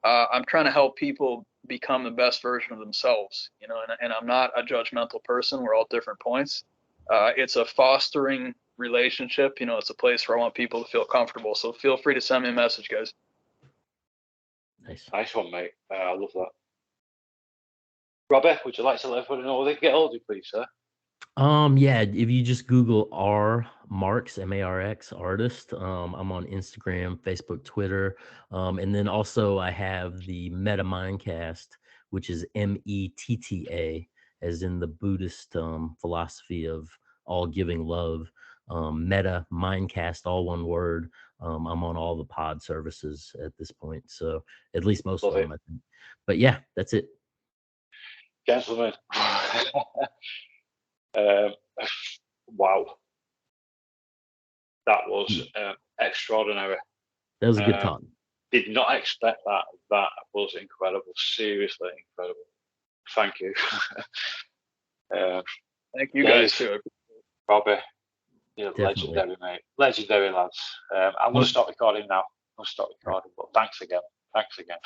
I'm trying to help people become the best version of themselves, and I'm not a judgmental person. We're all different points. It's a fostering relationship. It's a place where I want people to feel comfortable. So feel free to send me a message, guys. Nice one, mate. I love that. Robby, would you like to let everyone know where they can get hold of you, please, sir? Yeah, if you just Google R Marx, MARX artist, I'm on Instagram, Facebook, Twitter, and then also I have the MettaMindcast, which is METTA, as in the Buddhist philosophy of all giving love. MettaMindcast, all one word. I'm on all the pod services at this point, so at least most of them, I think. But yeah, that's it. Gentlemen, wow, that was extraordinary. That was a good talk. Did not expect that. That was incredible. Seriously incredible. Thank you. Thank you guys too. Robby, legendary, mate. Legendary, lads. I'm going to stop recording now. But thanks again.